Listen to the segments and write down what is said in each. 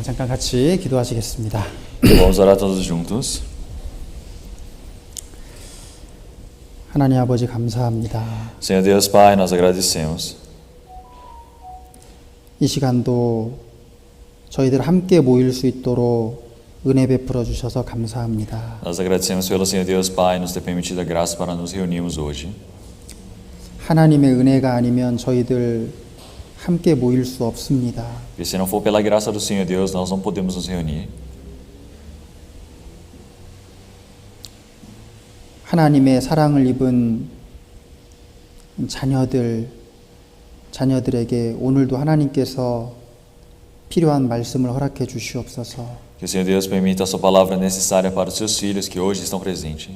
잠깐 같이 기도하시겠습니다. Vamos orar todos juntos. 하나님 아버지 감사합니다. Senhor Deus Pai, nós agradecemos. 이 시간도 저희들 함께 모일 수 있도록 은혜 베풀어 주셔서 감사합니다. Nós agradecemos pelo Senhor Deus Pai nos ter permitido a graça para nos reunirmos hoje. 하나님의 은혜가 아니면 저희들 함께 모일 수 없습니다. E se não for pela graça do Senhor Deus, nós não podemos nos reunir. 하나님의 사랑을 입은 자녀들에게 오늘도 하나님께서 필요한 말씀을 허락해 주시옵소서. Que o Senhor Deus permita a sua palavra necessária para os seus filhos que hoje estão presentes.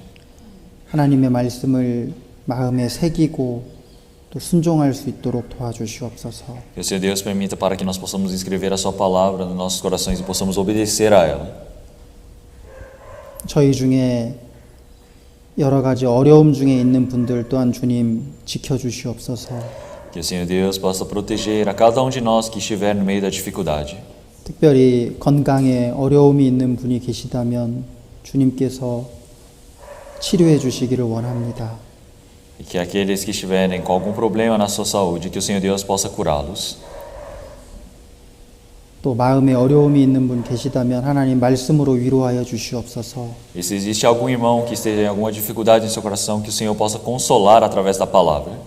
하나님의 말씀을 마음에 새기고 또 순종할 수 있도록 도와주시옵소서. Que o Senhor Deus permita para que nós possamos escrever a sua palavra nos nossos corações e possamos obedecer a ela. 저희 중에 여러 가지 어려움 중에 있는 분들 또한 주님 지켜주시옵소서. Que o Senhor Deus possa proteger a cada de nós que estiver no meio da dificuldade. 특별히 건강에 어려움이 있는 분이 계시다면 주님께서 치료해 주시기를 원합니다. E que aqueles que estiverem com algum problema na sua saúde, que o Senhor Deus possa curá-los. 또 마음에 어려움이 있는 분 계시다면 하나님 말씀으로 위로하여 주시옵소서. E se existe algum irmão que esteja em alguma dificuldade em seu coração, que o Senhor possa consolar através da palavra.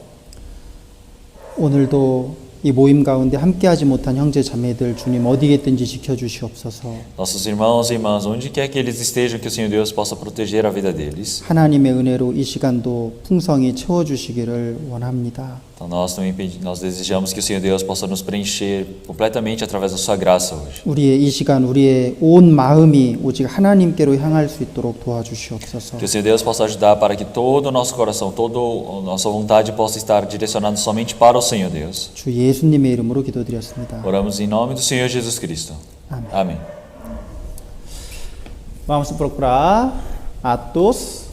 오늘도 이 모임 가운데 함께하지 못한 형제 자매들 주님 어디에 있든지 지켜주시옵소서. Nossos irmãos e irmãs, onde quer que eles estejam, que o Senhor Deus possa proteger a vida deles. 하나님의 은혜로 이 시간도 풍성히 채워주시기를 원합니다. Então nós desejamos que o Senhor Deus possa nos preencher completamente através da sua graça hoje. 우리의 이 시간 우리의 온 마음이 오직 하나님께로 향할 수 있도록 도와주시옵소서. Que o Senhor Deus possa ajudar para que todo o nosso coração, toda a nossa vontade possa estar direcionada somente para o Senhor Deus. 주 예수님의 이름으로 기도드렸습니다. Oramos em nome do Senhor Jesus Cristo. Amém. Amém. Vamos procurar Atos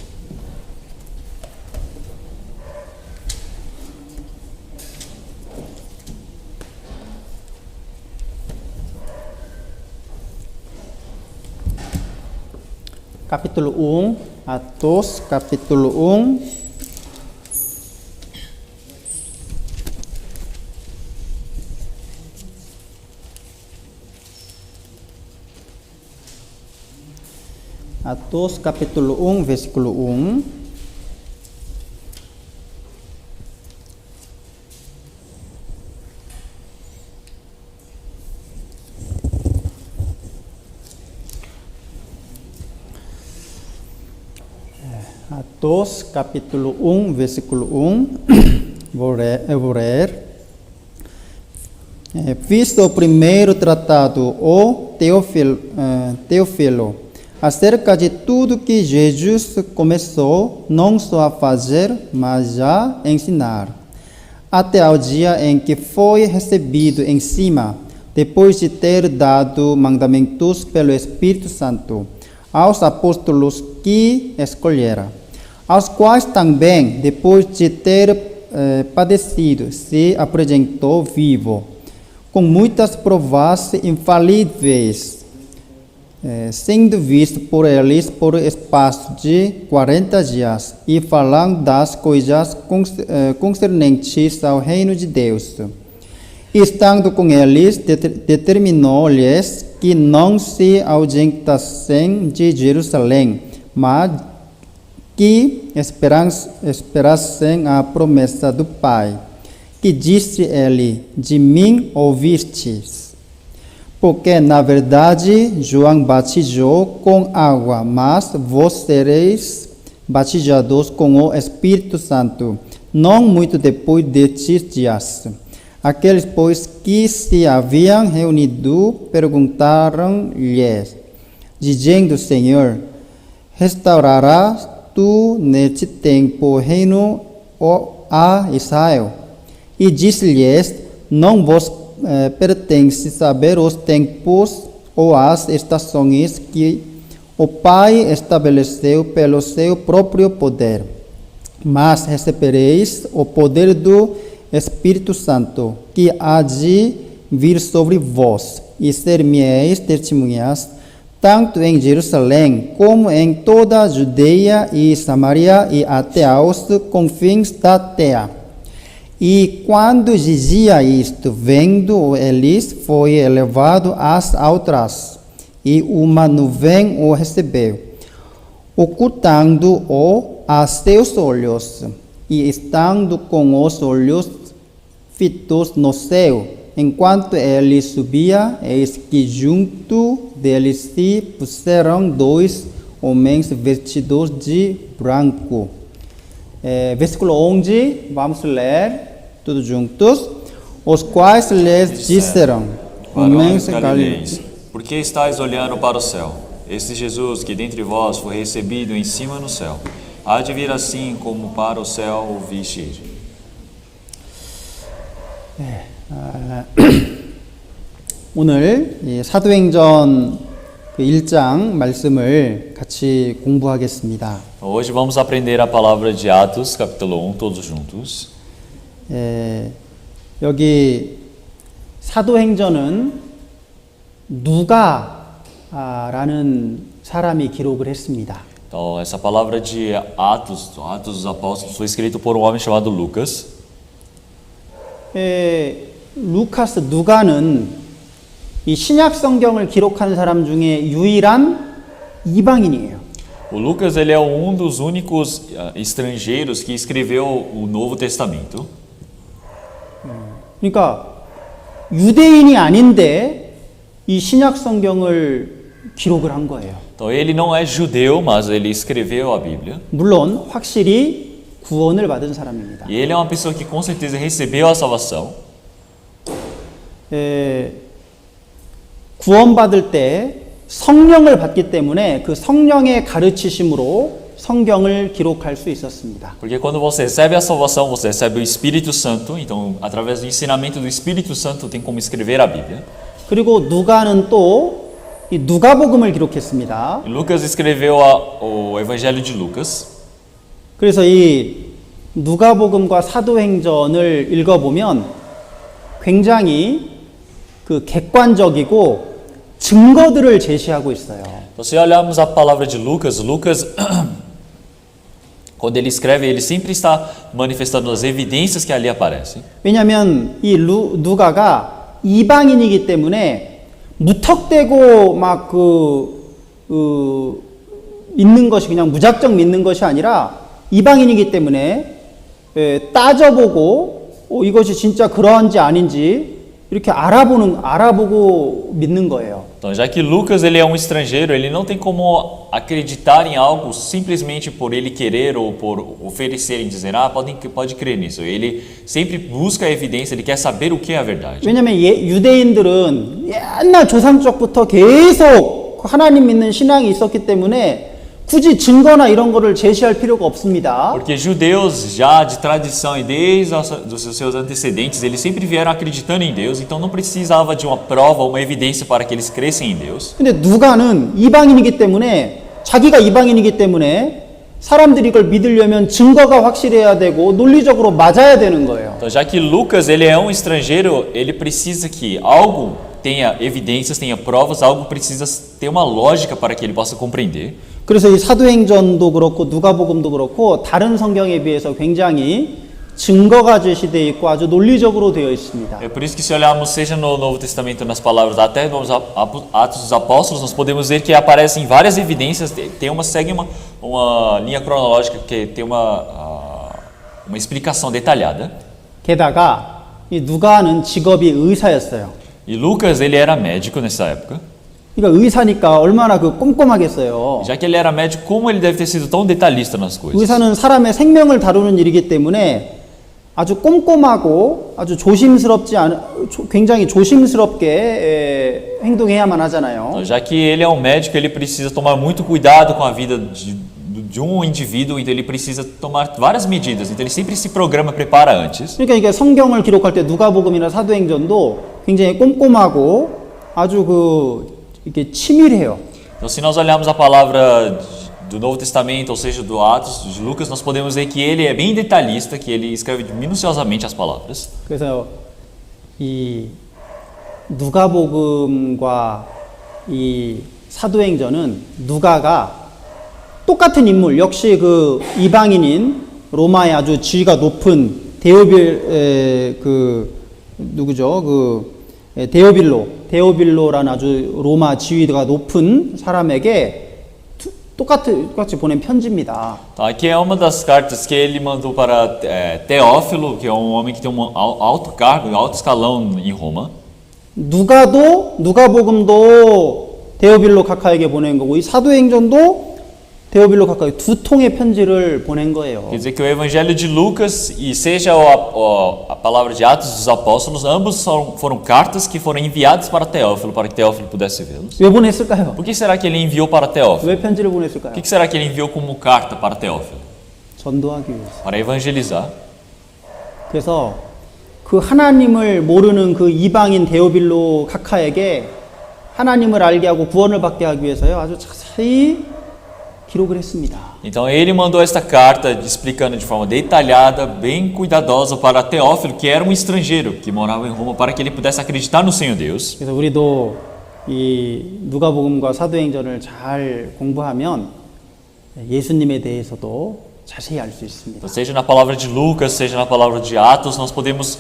capítulo 1, Atos capítulo 1 Atos capítulo 1 versículo 1. Atos capítulo 1 versículo 1. Vou ler. Visto o primeiro tratado, o Teófilo, acerca de tudo que Jesus começou não só a fazer, mas a ensinar, até ao dia em que foi recebido em cima, depois de ter dado mandamentos pelo Espírito Santo, aos apóstolos que escolhera, aos quais também, depois de ter padecido, se apresentou vivo, com muitas provas infalíveis, sendo visto por eles por espaço de 40 dias, e falando das coisas concernentes ao reino de Deus. E estando com eles, determinou-lhes que não se ausentassem de Jerusalém, mas que esperassem a promessa do Pai, que disse ele: de mim ouvistes. Porque, na verdade, João batizou com água, mas vós sereis batizados com o Espírito Santo, não muito depois destes dias. Aqueles, pois, que se haviam reunido, perguntaram-lhes, dizendo: Senhor, restaurarás tu neste tempo o reino a Israel? E disse-lhes: não vos pertence saber os tempos ou as estações que o Pai estabeleceu pelo seu próprio poder, mas recebereis o poder do Espírito Santo, que há de vir sobre vós, e ser-me-eis testemunhas, tanto em Jerusalém como em toda a Judeia e Samaria e até aos confins da terra. E quando dizia isto, vendo eles, foi elevado às alturas, e uma nuvem o recebeu, ocultando-o a seus olhos, e estando com os olhos fitos no céu, enquanto ele subia, eis que junto dele se puseram dois homens vestidos de branco. Versículo 11, vamos ler todos juntos. Os quais lhes disseram, homens galileus, por que estáis olhando para o céu? Este Jesus que dentre vós foi recebido em cima no céu, há de vir assim como para o céu o viste ir. 오늘 이 사도행전 그 1장 말씀을 같이 공부하겠습니다. Hoje vamos aprender a palavra de Atos, capítulo 1, todos juntos. 여기 사도행전은 누가라는 사람이 기록을 했습니다. Então, essa palavra de Atos, Atos dos Apóstolos, foi escrito por um homem chamado Lucas. 누가는 이 신약 성경을 기록한 사람 중에 유일한 이방인이에요. O Lucas ele é um dos únicos estrangeiros que escreveu o Novo Testamento. 그러니까 유대인이 아닌데 이 신약 성경을 기록을 한 거예요. Então ele não é judeu, mas ele escreveu a Bíblia. 물론 확실히 구원을 받은 사람입니다. E ele é uma pessoa que com certeza recebeu a salvação. 구원받을 때 성령을 받기 때문에 그 성령의 가르치심으로 성경을 기록할 수 있었습니다. Porque quando você recebe a salvação, você recebe o Espírito Santo. Então, através do ensinamento do Espírito Santo, tem como escrever a Bíblia. 그리고 누가는 또 이 누가복음을 기록했습니다. E Lucas escreveu o Evangelho de Lucas. 그래서 이 누가복음과 사도행전을 읽어보면 굉장히 그 객관적이고 증거들을 제시하고 있어요. Então, se olharmos a palavra de Lucas, quando ele escreve, ele sempre está manifestando as evidências que ali aparecem. 왜냐하면 이 누가가 이방인이기 때문에 무턱대고 막 믿는 것이 그냥 무작정 믿는 것이 아니라 이방인이기 때문에 따져보고 이것이 진짜 그러한지 아닌지 이렇게 알아보고 믿는 거예요. Então, já que Lucas ele é um estrangeiro, ele não tem como acreditar em algo simplesmente por ele querer ou por oferecer e dizer, pode crer nisso. Ele sempre busca a evidência, ele quer saber o que é a verdade. 왜냐하면 유대인들은 옛날 조상적부터 계속 하나님 믿는 신앙이 있었기 때문에 굳이 증거나 이런 거를 제시할 필요가 없습니다. Porque judeus já de tradição e desde os seus antecedentes, eles sempre vieram acreditando em Deus, então não precisava de uma prova, uma evidência para que eles crescem em Deus. 근데 누가는 이방인이기 때문에 자기가 이방인이기 때문에 사람들이 이걸 믿으려면 증거가 확실해야 되고 논리적으로 맞아야 되는 거예요. Então, já que Lucas ele é um estrangeiro, ele precisa que algo tenha evidências, tenha provas, algo precisa ter uma lógica para que ele possa compreender. 그래서 이 사도행전도 그렇고 누가복음도 그렇고 다른 성경에 비해서 굉장히 증거가 제시되어 있고 아주 논리적으로 되어 있습니다. É por isso que se olharmos seja no Novo Testamento nas palavras até nos Atos dos Apóstolos, nós podemos ver que aparecem várias evidências, segue uma linha cronológica que tem uma explicação detalhada. 게다가 이 누가는 직업이 의사였어요. E Lucas ele era médico nessa época. 그러니까 의사니까 얼마나 꼼꼼하겠어요. Já que ele era médico, como ele deve ter sido tão detalhista nas coisas? 의사는 사람의 생명을 다루는 일이기 때문에 아주 꼼꼼하고 아주 굉장히 조심스럽게 행동해야만 하잖아요. Então, já que ele é um médico, ele precisa tomar muito cuidado com a vida de um indivíduo, então ele precisa tomar várias medidas. Então ele sempre se programa, prepara antes. 그러니까 이게 성경을 기록할 때 누가복음이나 사도행전도 굉장히 꼼꼼하고 아주 이게 치밀해요. Então, se nós olharmos a palavra do Novo Testamento, ou seja, do Atos de Lucas, nós podemos ver que ele é bem detalhista, que ele escreve minuciosamente as palavras. 그래서 이 누가복음과 이 사도행전은 누가가 똑같은 인물, 역시 그 이방인인 로마의 아주 지위가 높은 데오빌로라는 아주 로마 지위가 높은 사람에게 똑같이 보낸 편지입니다. Então, aqui é uma das cartas que ele mandou para Teófilo, que é um homem que tem um alto cargo, um alto escalão em Roma. 누가복음도 데오빌로 카카에게 보낸 거고 이 사도행전도 데오빌로 카카에 두 통의 편지를 보낸 거예요. Quer dizer que o Evangelho de Lucas e seja a palavra de Atos dos Apóstolos, ambos foram cartas que foram enviadas para Teófilo, para que Teófilo pudesse vê-los. 왜 보냈을까요? Por que será que ele enviou para Teófilo? 왜 편지를 보냈을까요? Por que será que ele enviou como carta para Teófilo? 전도하기 위해서. Para evangelizar. 그래서 그 하나님을 모르는 그 이방인 데오빌로 카카에게 하나님을 알게 하고 구원을 받게 하기 위해서요 아주 자세히 기록을 했습니다. Então ele mandou esta carta explicando de forma detalhada, bem cuidadosa para Teófilo, que era um estrangeiro que morava em Roma, para que ele pudesse acreditar no Senhor Deus. 그래서 우리도 이 누가복음과 사도행전을 잘 공부하면 예수님에 대해서도 자세히 알 수 있습니다. Então, seja na palavra de Lucas, seja na palavra de Atos, nós podemos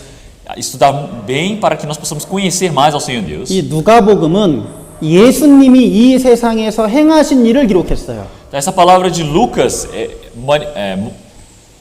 estudar bem para que nós possamos conhecer mais ao Senhor Deus. 이 누가복음은 예수님이 이 세상에서 행하신 일을 기록했어요. Então, essa palavra de Lucas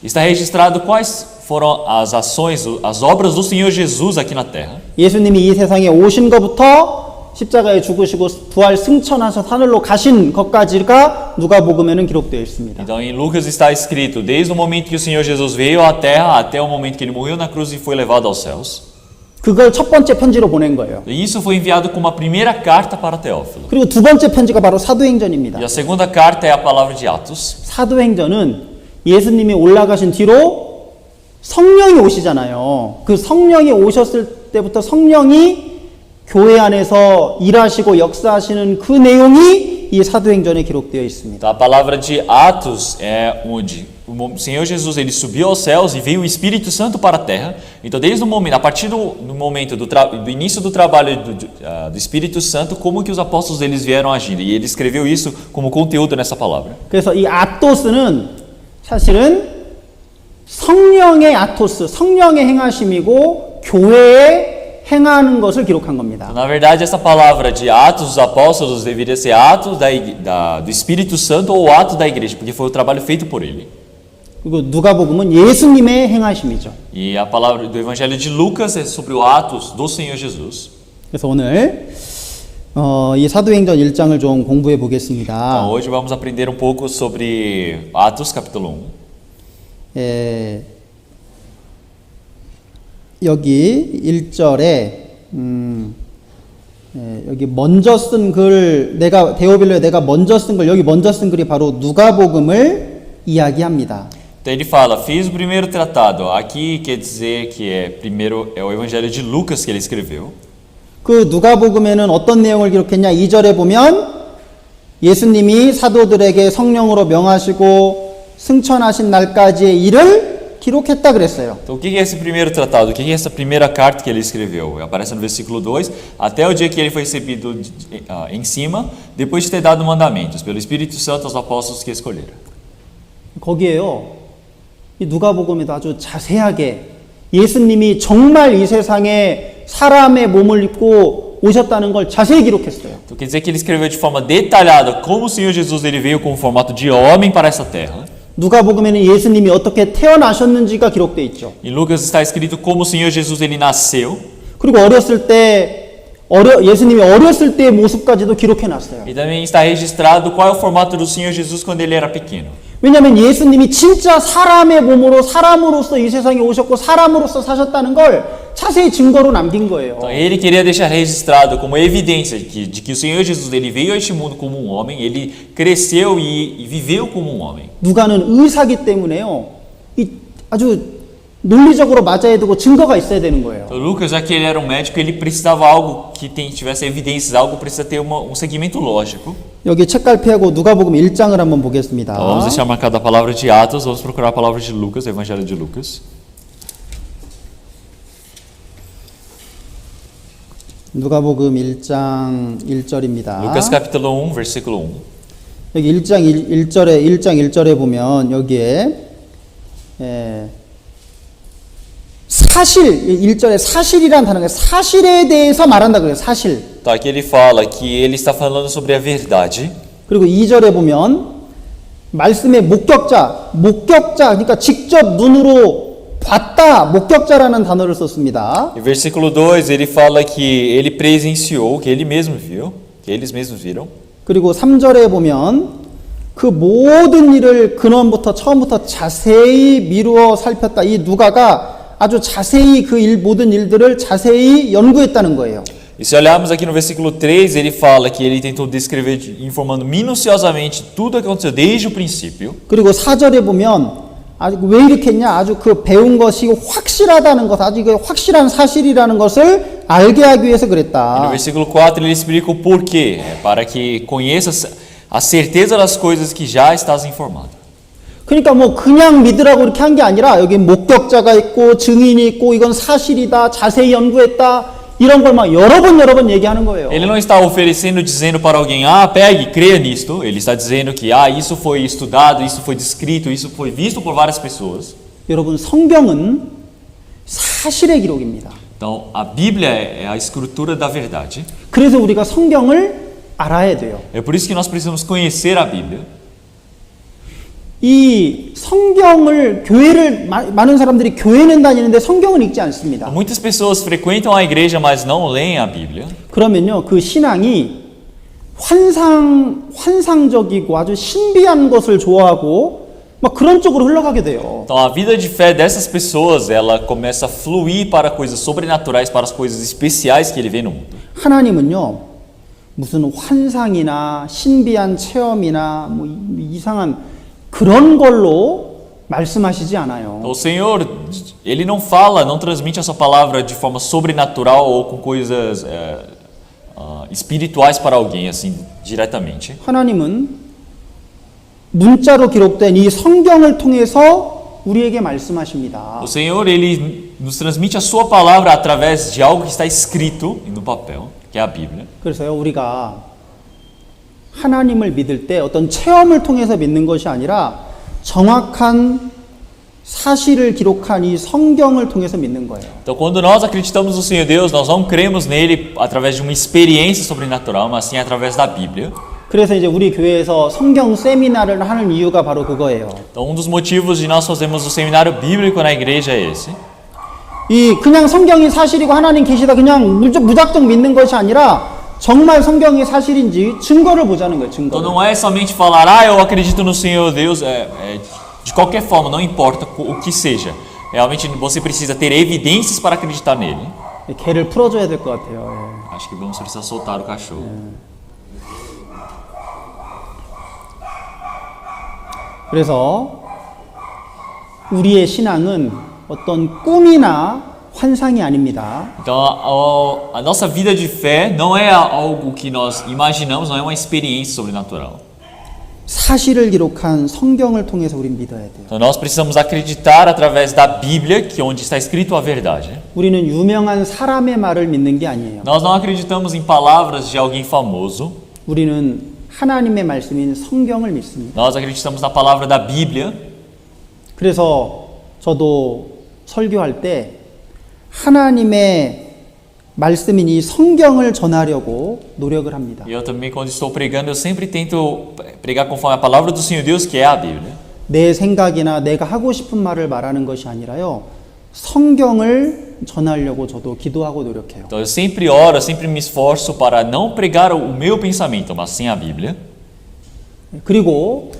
está registrado quais foram as ações, as obras do Senhor Jesus aqui na terra. 예수님이 이 세상에 오신 것부터 십자가에 죽으시고 부활 승천하셔서 하늘로 가신 것까지가 누가복음에는 기록되어 있습니다. Então em Lucas está escrito desde o momento que o Senhor Jesus veio à terra até o momento que ele morreu na cruz e foi levado aos céus. 그걸 첫 번째 편지로 보낸 거예요. E isso foi enviado como a primeira carta para Teófilo. 그리고 두 번째 편지가 바로 사도행전입니다. E a segunda carta é a palavra de Atos. 사도행전은 예수님이 올라가신 뒤로 성령이 오시잖아요. 그 성령이 오셨을 때부터 성령이 교회 안에서 일하시고 역사하시는 그 내용이 이 사도행전에 기록되어 있습니다. Então, a palavra de Atos é onde o Senhor Jesus ele subiu aos céus e veio o Espírito Santo para a terra. Então, desde o momento, a partir do momento do início do trabalho do Espírito Santo, como que os apóstolos eles vieram agindo. E ele escreveu isso como conteúdo nessa palavra. 그래서 이 아토스는 사실은 성령의 아토스, 성령의 행하심이고 교회의 행하는 것을 기록한 겁니다. Na verdade, essa palavra de Atos dos Apóstolos deveria ser Atos do Espírito Santo ou Atos da Igreja, porque foi o trabalho feito por ele. 그리고 누가복음은 예수님의 행하심이죠. E a palavra do Evangelho de Lucas é sobre o Atos do Senhor Jesus. 그래서 오늘 이 사도행전 1장을 좀 공부해 보겠습니다. Então, hoje vamos aprender um pouco sobre Atos capítulo 1. 여기 1절에 여기 먼저 쓴 글 데오빌로에 내가 먼저 쓴 글 여기 먼저 쓴 글이 바로 누가복음을 이야기합니다. Então ele fala, fiz o primeiro tratado. Aqui quer dizer que primeiro é o Evangelho de Lucas que ele escreveu. 그 누가복음에는 어떤 내용을 기록했냐? 2절에 보면 예수님이 사도들에게 성령으로 명하시고 승천하신 날까지의 일을 기록했다 그랬어요. Então o que é esse primeiro tratado? O que é essa primeira carta que ele escreveu? Aparece no versículo 2, até o dia que ele foi recebido em cima, depois de ter dado mandamentos pelo Espírito Santo aos apóstolos que escolheram. 거기에요. 이 누가복음에도 아주 자세하게 예수님이 정말 이 세상에 사람의 몸을 입고 오셨다는 걸 자세히 기록했어요. Então quer dizer que ele escreveu de forma detalhada como o Senhor Jesus ele veio com o formato de homem para essa terra. 누가복음에는 예수님이 어떻게 태어나셨는지가 기록되어 있죠. Em Lucas está escrito como o Senhor Jesus ele nasceu. 그리고 예수님이 어렸을 때의 모습까지도 기록해 놨어요. E também está registrado qual é o formato do Senhor Jesus quando ele era pequeno. 왜냐하면 예수님이 진짜 사람의 몸으로 사람으로서 이 세상에 오셨고 사람으로서 사셨다는 걸 자세히 증거로 남긴 거예요. Então ele queria deixar registrado como evidência de que o Senhor Jesus ele veio a este mundo como um homem, ele cresceu e viveu como um homem. 누가는 의사기 때문에요. 이 아주 논리적으로 맞아야 되고 증거가 있어야 되는 거예요. Então, Lucas, já que ele era um médico, ele precisava algo que tivesse evidências, algo precisa ter um segmento lógico. 여기 책갈피하고 누가복음 1장을 한번 보겠습니다. Então, vamos deixar marcada a palavra de Atos, vamos procurar a palavra de Lucas, o Evangelho de Lucas. 누가복음 1장 1절입니다. Lucas capítulo 1, versículo 1. 여기 1장 1절에 보면 여기에 사실 1절에 사실이라는 단어가 사실에 대해서 말한다 그래요. 사실. Então aqui ele fala que ele está falando sobre a verdade. 그리고 2절에 보면 말씀의 목격자 그러니까 직접 눈으로 봤다 목격자라는 단어를 썼습니다. Em versículo 2 ele fala que ele presenciou, que ele mesmo viu, que eles mesmos viram. 그리고 3절에 보면 그 모든 일을 근원부터 처음부터 자세히 미루어 살폈다. 이 누가가 아주 자세히 그 모든 일들을 자세히 연구했다는 거예요. E se olharmos aqui no versículo 3, ele fala que ele tentou descrever, informando minuciosamente tudo o que aconteceu desde o princípio. 그리고 4절에 보면 아주 왜 이렇게 했냐? 아주 그 배운 것이 확실하다는 것, 아주 그 확실한 사실이라는 것을 알게 하기 위해서 E no 그랬다. versículo 4 ele explica o porquê, para que conheça a certeza das coisas que já estás informado. 그러니까 뭐 그냥 믿으라고 이렇게 한 게 아니라 여기 목격자가 있고 증인이 있고 이건 사실이다, 자세히 연구했다. 이런 걸 막 여러 번 얘기하는 거예요. Ele não está oferecendo, dizendo para alguém, pegue, creia nisto. Ele está dizendo que, isso foi estudado, isso foi descrito, isso foi visto por várias pessoas. 여러분 성경은 사실의 기록입니다. Então, a Bíblia é a escritura da verdade. 그래서 우리가 성경을 알아야 돼요. É por isso que nós precisamos conhecer a Bíblia. 이 성경을 많은 사람들이 교회는 다니는데 성경은 읽지 않습니다. Muitas pessoas frequentam a igreja, mas não leem a Bíblia. 그러면요, 그 신앙이 환상적이고 아주 신비한 것을 좋아하고 막 그런 쪽으로 흘러가게 돼요. Então, a vida de fé dessas pessoas, ela começa a fluir para coisas sobrenaturais, para as coisas especiais que ele vê no mundo. 하나님은요, 무슨 환상이나 신비한 체험이나 뭐 이상한 그런 걸로 말씀하시지 않아요. Então, o Senhor, ele não fala, não transmite a sua palavra de forma sobrenatural ou com coisas espirituais para alguém, assim, diretamente. 하나님은 문자로 기록된 이 성경을 통해서 우리에게 말씀하십니다. O Senhor, ele nos transmite a sua palavra através de algo que está escrito no papel, que é a Bíblia. 그래서요, 우리가 하나님을 믿을 때 어떤 체험을 통해서 믿는 것이 아니라 정확한 사실을 기록한 이 성경을 통해서 믿는 거예요. Então, quando nós acreditamos no Senhor Deus, nós não cremos nele através de uma experiência sobrenatural, mas sim através da Bíblia. 그래서 이제 우리 교회에서 성경 세미나를 하는 이유가 바로 그거예요. Então, dos motivos de nós fazermos o seminário bíblico na igreja é esse. 이 그냥 성경이 사실이고 하나님 계시다 그냥 무작정 믿는 것이 아니라 정말 성경이 사실인지 증거를 보자는 거예요. Então 증거. não é somente falar, eu acredito no Senhor Deus, de qualquer forma, não importa o que seja. Realmente você precisa ter evidências para acreditar nele. 개를 풀어줘야 될 것 같아요. Acho que vamos precisar soltar o cachorro. 그래서 우리의 신앙은 어떤 꿈이나 환상이 아닙니다. Então a nossa vida de fé não é algo que nós imaginamos, não é uma experiência sobrenatural. 사실을 기록한 성경을 통해서 우린 믿어야 돼요. Então nós precisamos acreditar através da Bíblia, que onde está escrito a verdade. 우리는 유명한 사람의 말을 믿는 게 아니에요. Nós não acreditamos em palavras de alguém famoso. 우리는 하나님의 말씀인 성경을 믿습니다. Nós acreditamos na palavra da Bíblia. 그래서 저도 설교할 때 하나님의 말씀인 이 성경을 전하려고 노력을 합니다. E eu também, quando estou pregando, eu sempre tento pregar conforme a palavra do Senhor Deus, que é a Bíblia. 내 생각이나 내가 하고 싶은 말을 말하는 것이 아니라요. 성경을 전하려고 저도 기도하고 노력해요. Então eu sempre oro, eu sempre me esforço para não pregar o meu pensamento, mas sim a Bíblia. 그리고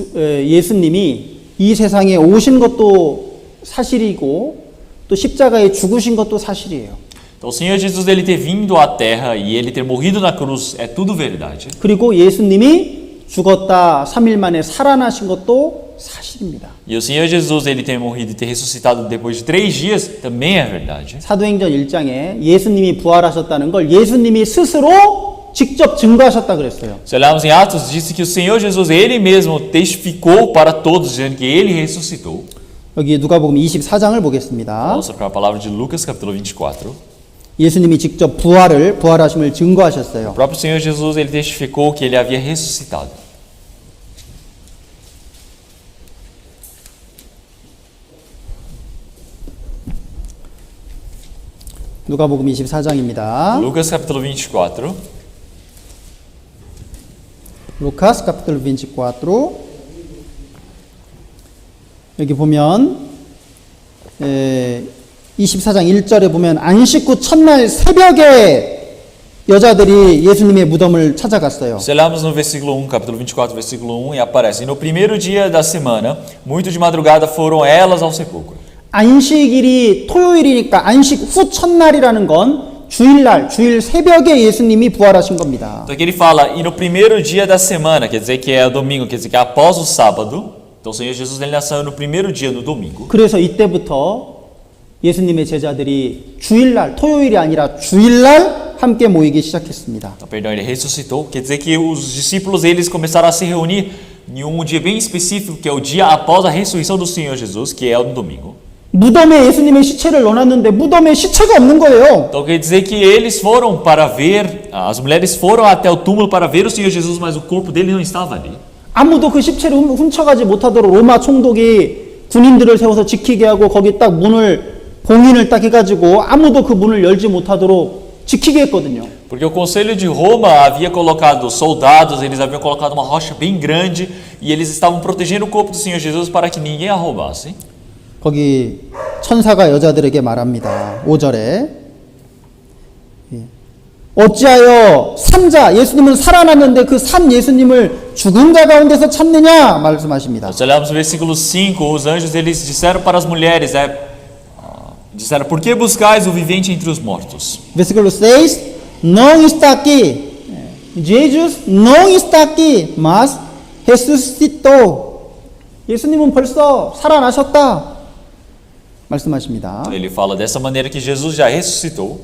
예수님이 이 세상에 오신 것도 사실이고 또 십자가에 죽으신 것도 사실이에요. Então o Senhor Jesus, ele ter vindo à terra e ele ter morrido na cruz é tudo verdade. 그리고 예수님이 죽었다 3일 만에 살아나신 것도 사실입니다. E o Senhor Jesus, ele ter morrido e ter ressuscitado depois de 3 dias também é verdade. 사도행전 1장에 예수님이 부활하셨다는 걸 예수님이 스스로 직접 증거하셨다 그랬어요. Se olharmos em Atos, disse que o Senhor Jesus, ele mesmo testificou para todos, dizendo que ele ressuscitou. 여기 누가복음 24장을 보겠습니다. Vamos para a palavra de Lucas, capítulo 24. 예수님이 직접 부활하심을 증거하셨어요. O próprio Senhor Jesus ele testificou que ele havia ressuscitado. 누가복음 24장입니다. Lucas capítulo 24. 루카스 capítulo 24. 여기 보면 24장 1절에 보면 안식 후 첫날 새벽에 여자들이 예수님의 무덤을 찾아갔어요. Se olharmos no versículo 1, capítulo 24, versículo 1, e aparece: E no primeiro dia da semana, muito de madrugada foram elas ao sepulcro. 안식일이 토요일이니까 안식 후 첫날이라는 건 주일날, 주일 새벽에 예수님이 부활하신 겁니다. Então aqui ele fala, e no primeiro dia da semana, quer dizer que é domingo, quer dizer que é após o sábado. Então o Senhor Jesus ele nasceu no primeiro dia, no domingo. 그래서 이때부터 예수님의 제자들이 주일날, 토요일이 아니라 주일날 함께 모이기 시작했습니다. Então, perdão, ele ressuscitou. Quer dizer que os discípulos eles começaram a se reunir em um dia bem específico, que é o dia após a ressurreição do Senhor Jesus, que é o domingo. 무덤에 예수님의 시체를 넣어놨는데 무덤에 시체가 없는 거예요. Então quer dizer que eles foram para ver, as mulheres foram até o túmulo para ver o Senhor Jesus, mas o corpo dele não estava ali. 아무도 그 시체를 훔쳐가지 못하도록 로마 총독이 군인들을 세워서 지키게 하고 거기 딱 문을 봉인을 딱 해가지고 아무도 그 문을 열지 못하도록 지키게 했거든요. Porque o conselho de Roma havia colocado soldados, eles haviam colocado uma rocha bem grande e eles estavam protegendo o corpo do Senhor Jesus para que ninguém a roubasse. 거기 천사가 여자들에게 말합니다. 5절에 어찌하여 산자 예수님은 살아났는데 그 산 예수님을 죽은 자 가운데서 찾느냐 말씀하십니다. Se olharmos o versículo 5, os anjos eles disseram para as mulheres, disseram: Por que buscais o vivente entre os mortos? Versículo 6 não está aqui. Jesus não está aqui, mas ressuscitou. 예수님은 벌써 살아나셨다 말씀하십니다. Ele fala dessa maneira que Jesus já ressuscitou.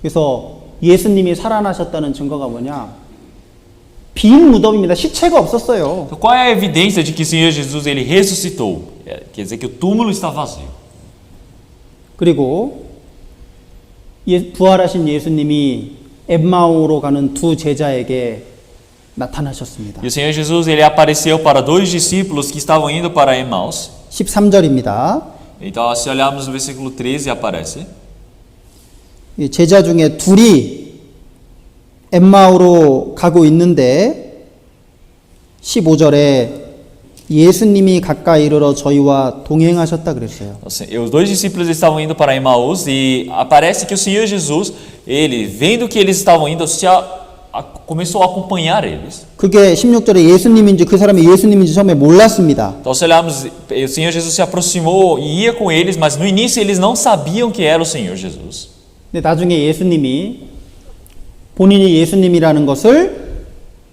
그래서 예수님이 살아나셨다는 증거가 뭐냐? 빈 무덤입니다. 시체가 없었어요. Então, qual é a evidência de que o Senhor Jesus ele ressuscitou? Quer dizer que o túmulo está vazio. 그리고 부활하신 예수님이 엠마오로 가는 두 제자에게 나타나셨습니다. E o Senhor Jesus ele apareceu para dois discípulos que estavam indo para Emaús. 13절입니다. Então, se olharmos no versículo 13, aparece. 제자 중에 둘이 엠마오로 가고 있는데 15절에 예수님이 가까이 이르러 저희와 동행하셨다 그랬어요. Os dois discípulos estavam indo para Emaús e aparece que o Senhor Jesus, ele vendo que eles estavam indo, começou a acompanhar eles. 그게 16절에 예수님인지 그 사람이 예수님인지 처음에 몰랐습니다. Então, se olharmos, o Senhor Jesus se aproximou e ia com eles, mas no início eles não sabiam que era o Senhor Jesus. 근데 나중에 예수님이 본인이 예수님이라는 것을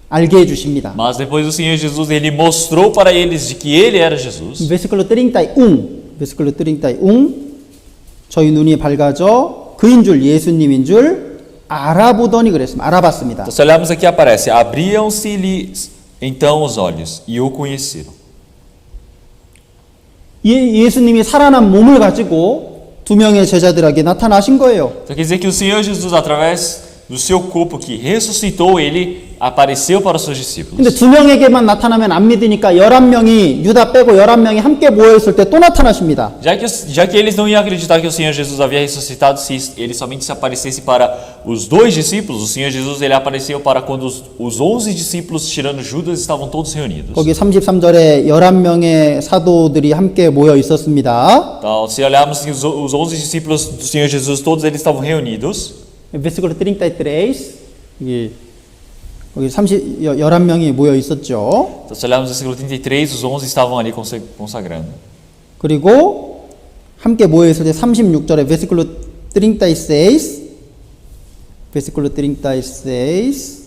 알게 해주십니다. Mas depois o Senhor Jesus ele mostrou para eles de que ele era Jesus. Versículo 31. Versículo 31. 저희 눈이 밝아져 그인 줄 예수님인 줄 알아보더니 그랬습니다. 알아봤습니다. Então, se olharmos aqui aparece: Abriam-se-lhes então os olhos e o conheceram. 예수님이 살아난 몸을 가지고 두 명의 제자들에게 나타나신 거예요. Então quer dizer que o Senhor Jesus, através do seu corpo que ressuscitou, ele apareceu para os seus discípulos. 근데 두 명에게만 나타나면 안 믿으니까 11명이 유다 빼고 11명이 함께 모여 있을 때 또 나타나십니다. Já que eles não iam acreditar que o Senhor Jesus havia ressuscitado se ele somente se aparecesse para os dois discípulos, o Senhor Jesus ele apareceu para quando os 11 discípulos, tirando Judas, estavam todos reunidos. 거기 33절에 11명의 사도들이 함께 모여 있었습니다. Então, se olharmos os 11 discípulos do Senhor Jesus, todos eles estavam reunidos. Versículo 33. 거기 11명이 모여 있었죠. Então, se olharmos o versículo 33, os 11 estavam ali consagrando. 그리고 함께 모여 있을 때 36절에 versículo 36. Versículo 36.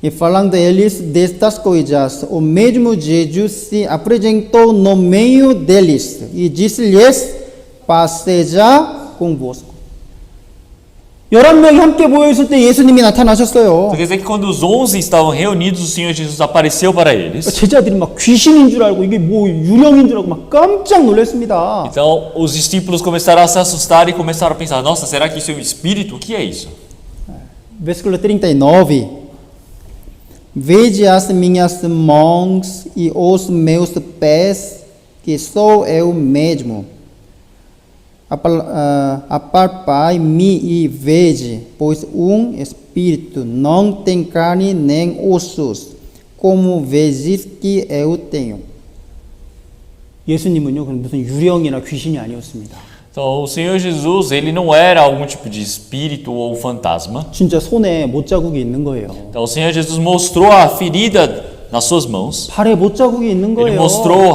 E falando eles destas coisas, o mesmo Jesus se apresentou no meio deles e disse-lhes: Paz seja convosco. 11명이 함께 모여 있을 때 예수님이 나타나셨어요. Então quer dizer que quando os 11 estavam reunidos, o Senhor Jesus apareceu para eles. 제자들이 막 귀신인 줄 알고 이게 뭐 유령인 줄 알고 막 깜짝 놀랐습니다. Então os discípulos começaram a se assustar e começaram a pensar: nossa, será que isso é um espírito? O que é isso? Versículo 39. Vede as minhas mãos e os meus pés, que sou eu mesmo. Apalpai-me e vede, pois espírito não tem carne nem ossos, como vezes que eu tenho. 예수님은요, 그럼 무슨 유령이나 귀신이 아니었습니다. Então o Senhor Jesus, ele não era algum tipo de espírito ou fantasma. 진짜 손에 못자국이 있는 거예요. Então o Senhor Jesus mostrou a ferida nas suas mãos. 발에 못자국이 있는 Ele 거예요. mostrou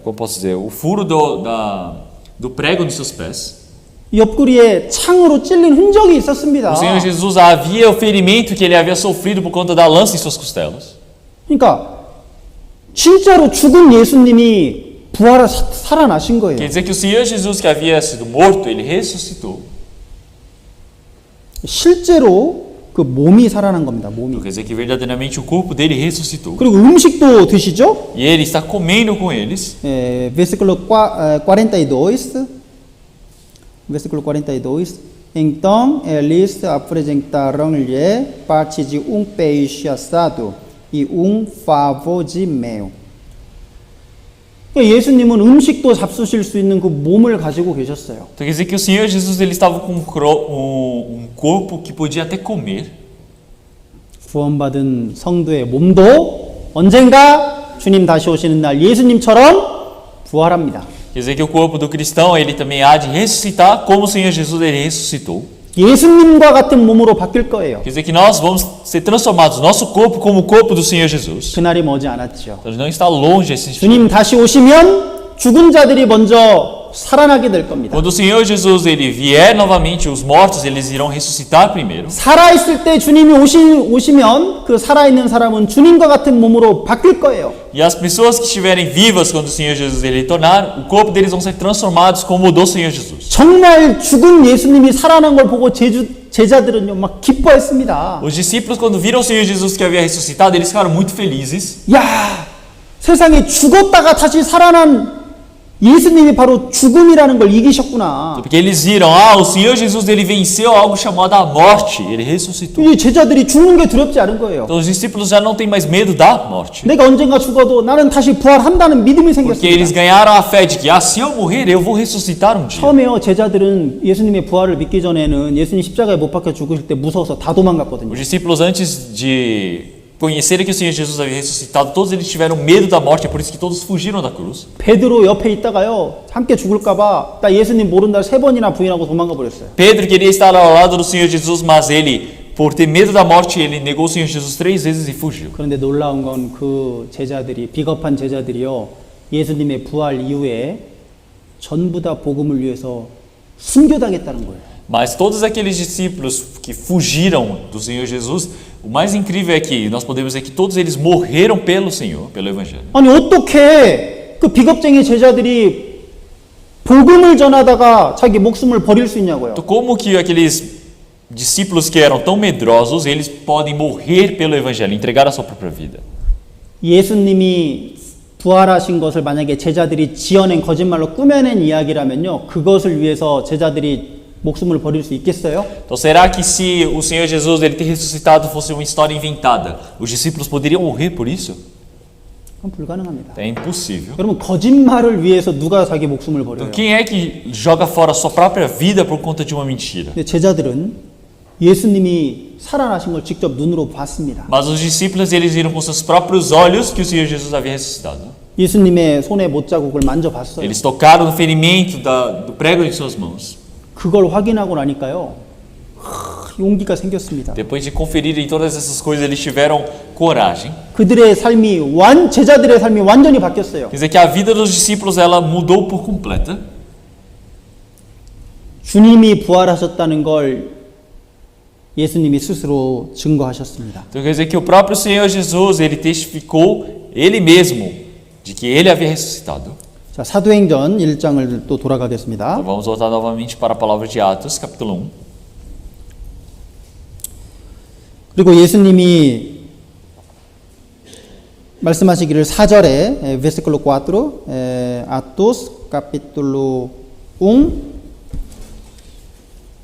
como posso dizer, o furo do prego nos seus pés. 옆구리에 창으로 찔린 흔적이 있었습니다. O Senhor Jesus havia o ferimento que ele havia sofrido por conta da lança em suas costelas. 그러니까 진짜로 죽은 예수님이 살아나신 거예요. Quer dizer que o Senhor Jesus que havia sido morto, ele ressuscitou. 실제로 그 몸이 살아난 겁니다. 몸이. Quer dizer que verdadeiramente o corpo dele ressuscitou. 그리고 음식도 드시죠? E ele está comendo com eles. Versículo 42. Versículo 42. Então eles apresentaram-lhe parte de peixe assado e favo de mel. 예수님은 음식도 잡수실 수 있는 그 몸을 가지고 계셨어요. Então quer dizer que o Senhor Jesus ele estava com um corpo que podia até comer. 구원받은 성도의 몸도 언젠가 주님 다시 오시는 날 예수님처럼 부활합니다. Quer dizer que o corpo do cristão ele também há de ressuscitar como o Senhor Jesus ele ressuscitou. 예수님과 같은 몸으로 바뀔 거예요. Quer dizer que nós vamos ser transformados, nosso corpo como o corpo do Senhor Jesus. 그날이 머지 않았죠. Então não está longe esse dia. 주님 다시 오시면 죽은 자들이 먼저 살아나게 될 겁니다. Quando o Senhor Jesus ele vier novamente, os mortos eles irão ressuscitar primeiro. 살아있을 때 주님이 오시면 그 살아있는 사람은 주님과 같은 몸으로 바뀔 거예요. E as pessoas que estiverem vivas quando o Senhor Jesus ele retornar, o corpo deles vão ser transformados como o do Senhor Jesus. 정말 죽은 예수님이 살아난 걸 보고 제자들은요 막 기뻐했습니다. Os discípulos quando viram o Senhor Jesus que havia ressuscitado, eles ficaram muito felizes. 야, 세상에 죽었다가 다시 살아난 예수님이 바로 죽음이라는 걸 이기셨구나. Porque eles viram, o Senhor Jesus ele venceu algo chamado a morte, ele ressuscitou. 이 제자들이 죽는 게 두렵지 않은 거예요. Então os discípulos já não têm mais medo da morte. 내가 언젠가 죽어도 나는 다시 부활한다는 믿음이 Porque eles 생겼습니다. ganharam a fé de que, se eu morrer, eu vou ressuscitar um dia. 처음에요, 제자들은 예수님의 부활을 믿기 전에는 예수님 십자가에 못 박혀 죽으실 때 무서워서 다 도망갔거든요. Os discípulos antes de conhecerem que o Senhor Jesus havia ressuscitado, todos eles tiveram medo da morte, é por isso que todos fugiram da cruz. 베드로 옆에 있다가요, 함께 죽을까봐 나 예수님 모른다 3번이나 부인하고 도망가 버렸어요. Pedro queria estar ao lado do Senhor Jesus, mas ele, por ter medo da morte, ele negou o Senhor Jesus 3 vezes e fugiu. 그런데 놀라운 건 그 제자들이, 비겁한 제자들이요, 예수님의 부활 이후에 전부 다 복음을 위해서 순교당했다는 거예요. Mas todos aqueles discípulos que fugiram do Senhor Jesus, o mais incrível é que nós podemos dizer que todos eles morreram pelo Senhor, pelo Evangelho. 아니 어떻게 그 비겁쟁이 제자들이 복음을 전하다가 자기 목숨을 버릴 수 있냐고요. Então como que aqueles discípulos que eram tão medrosos, eles podem morrer pelo Evangelho, entregar a sua própria vida? 예수님이 부활하신 것을 만약에 제자들이 지어낸 거짓말로 꾸며낸 이야기라면요, 그것을 위해서 제자들이 목숨을 버릴 수 있겠어요? Então será que se o Senhor Jesus ele ter ressuscitado fosse uma história inventada, os discípulos poderiam morrer por isso? 그건 불가능합니다. É impossível. 여러분, 거짓말을 위해서 누가 자기 목숨을 버려요? Então quem é que joga fora a sua própria vida por conta de uma mentira? 근데 제자들은 예수님이 살아나신 걸 직접 눈으로 봤습니다. Mas os discípulos eles viram com seus próprios olhos que o Senhor Jesus havia ressuscitado. 예수님의 손에 못자국을 만져봤어요. Eles tocaram no ferimento do prego em suas mãos. 그걸 확인하고 나니까요, 용기가 생겼습니다. Depois de conferirem todas essas coisas, eles tiveram coragem. 그들의 삶이 제자들의 삶이 완전히 바뀌었어요. Quer dizer que a vida dos discípulos ela mudou por completa. 주님이 부활하셨다는 걸 예수님이 스스로 증거하셨습니다. Então quer dizer que o próprio Senhor Jesus ele testificou ele mesmo de que ele havia ressuscitado. 자, 사도행전 1장을 또 돌아가겠습니다. Então vamos voltar novamente para a palavra de Atos, capítulo 1. 그리고 예수님이 말씀하시기를 4절에 versículo 4, Atos capítulo 1,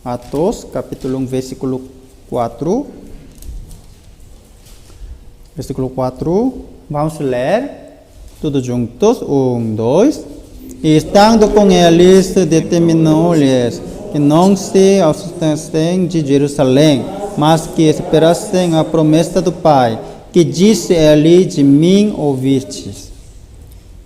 Atos capítulo 1 versículo 4, versículo 4, vamos ler todos juntos, 1, 2. E estando com eles, determinou-lhes que não se ausentassem de Jerusalém, mas que esperassem a promessa do Pai, que disse ele, de mim ouvistes.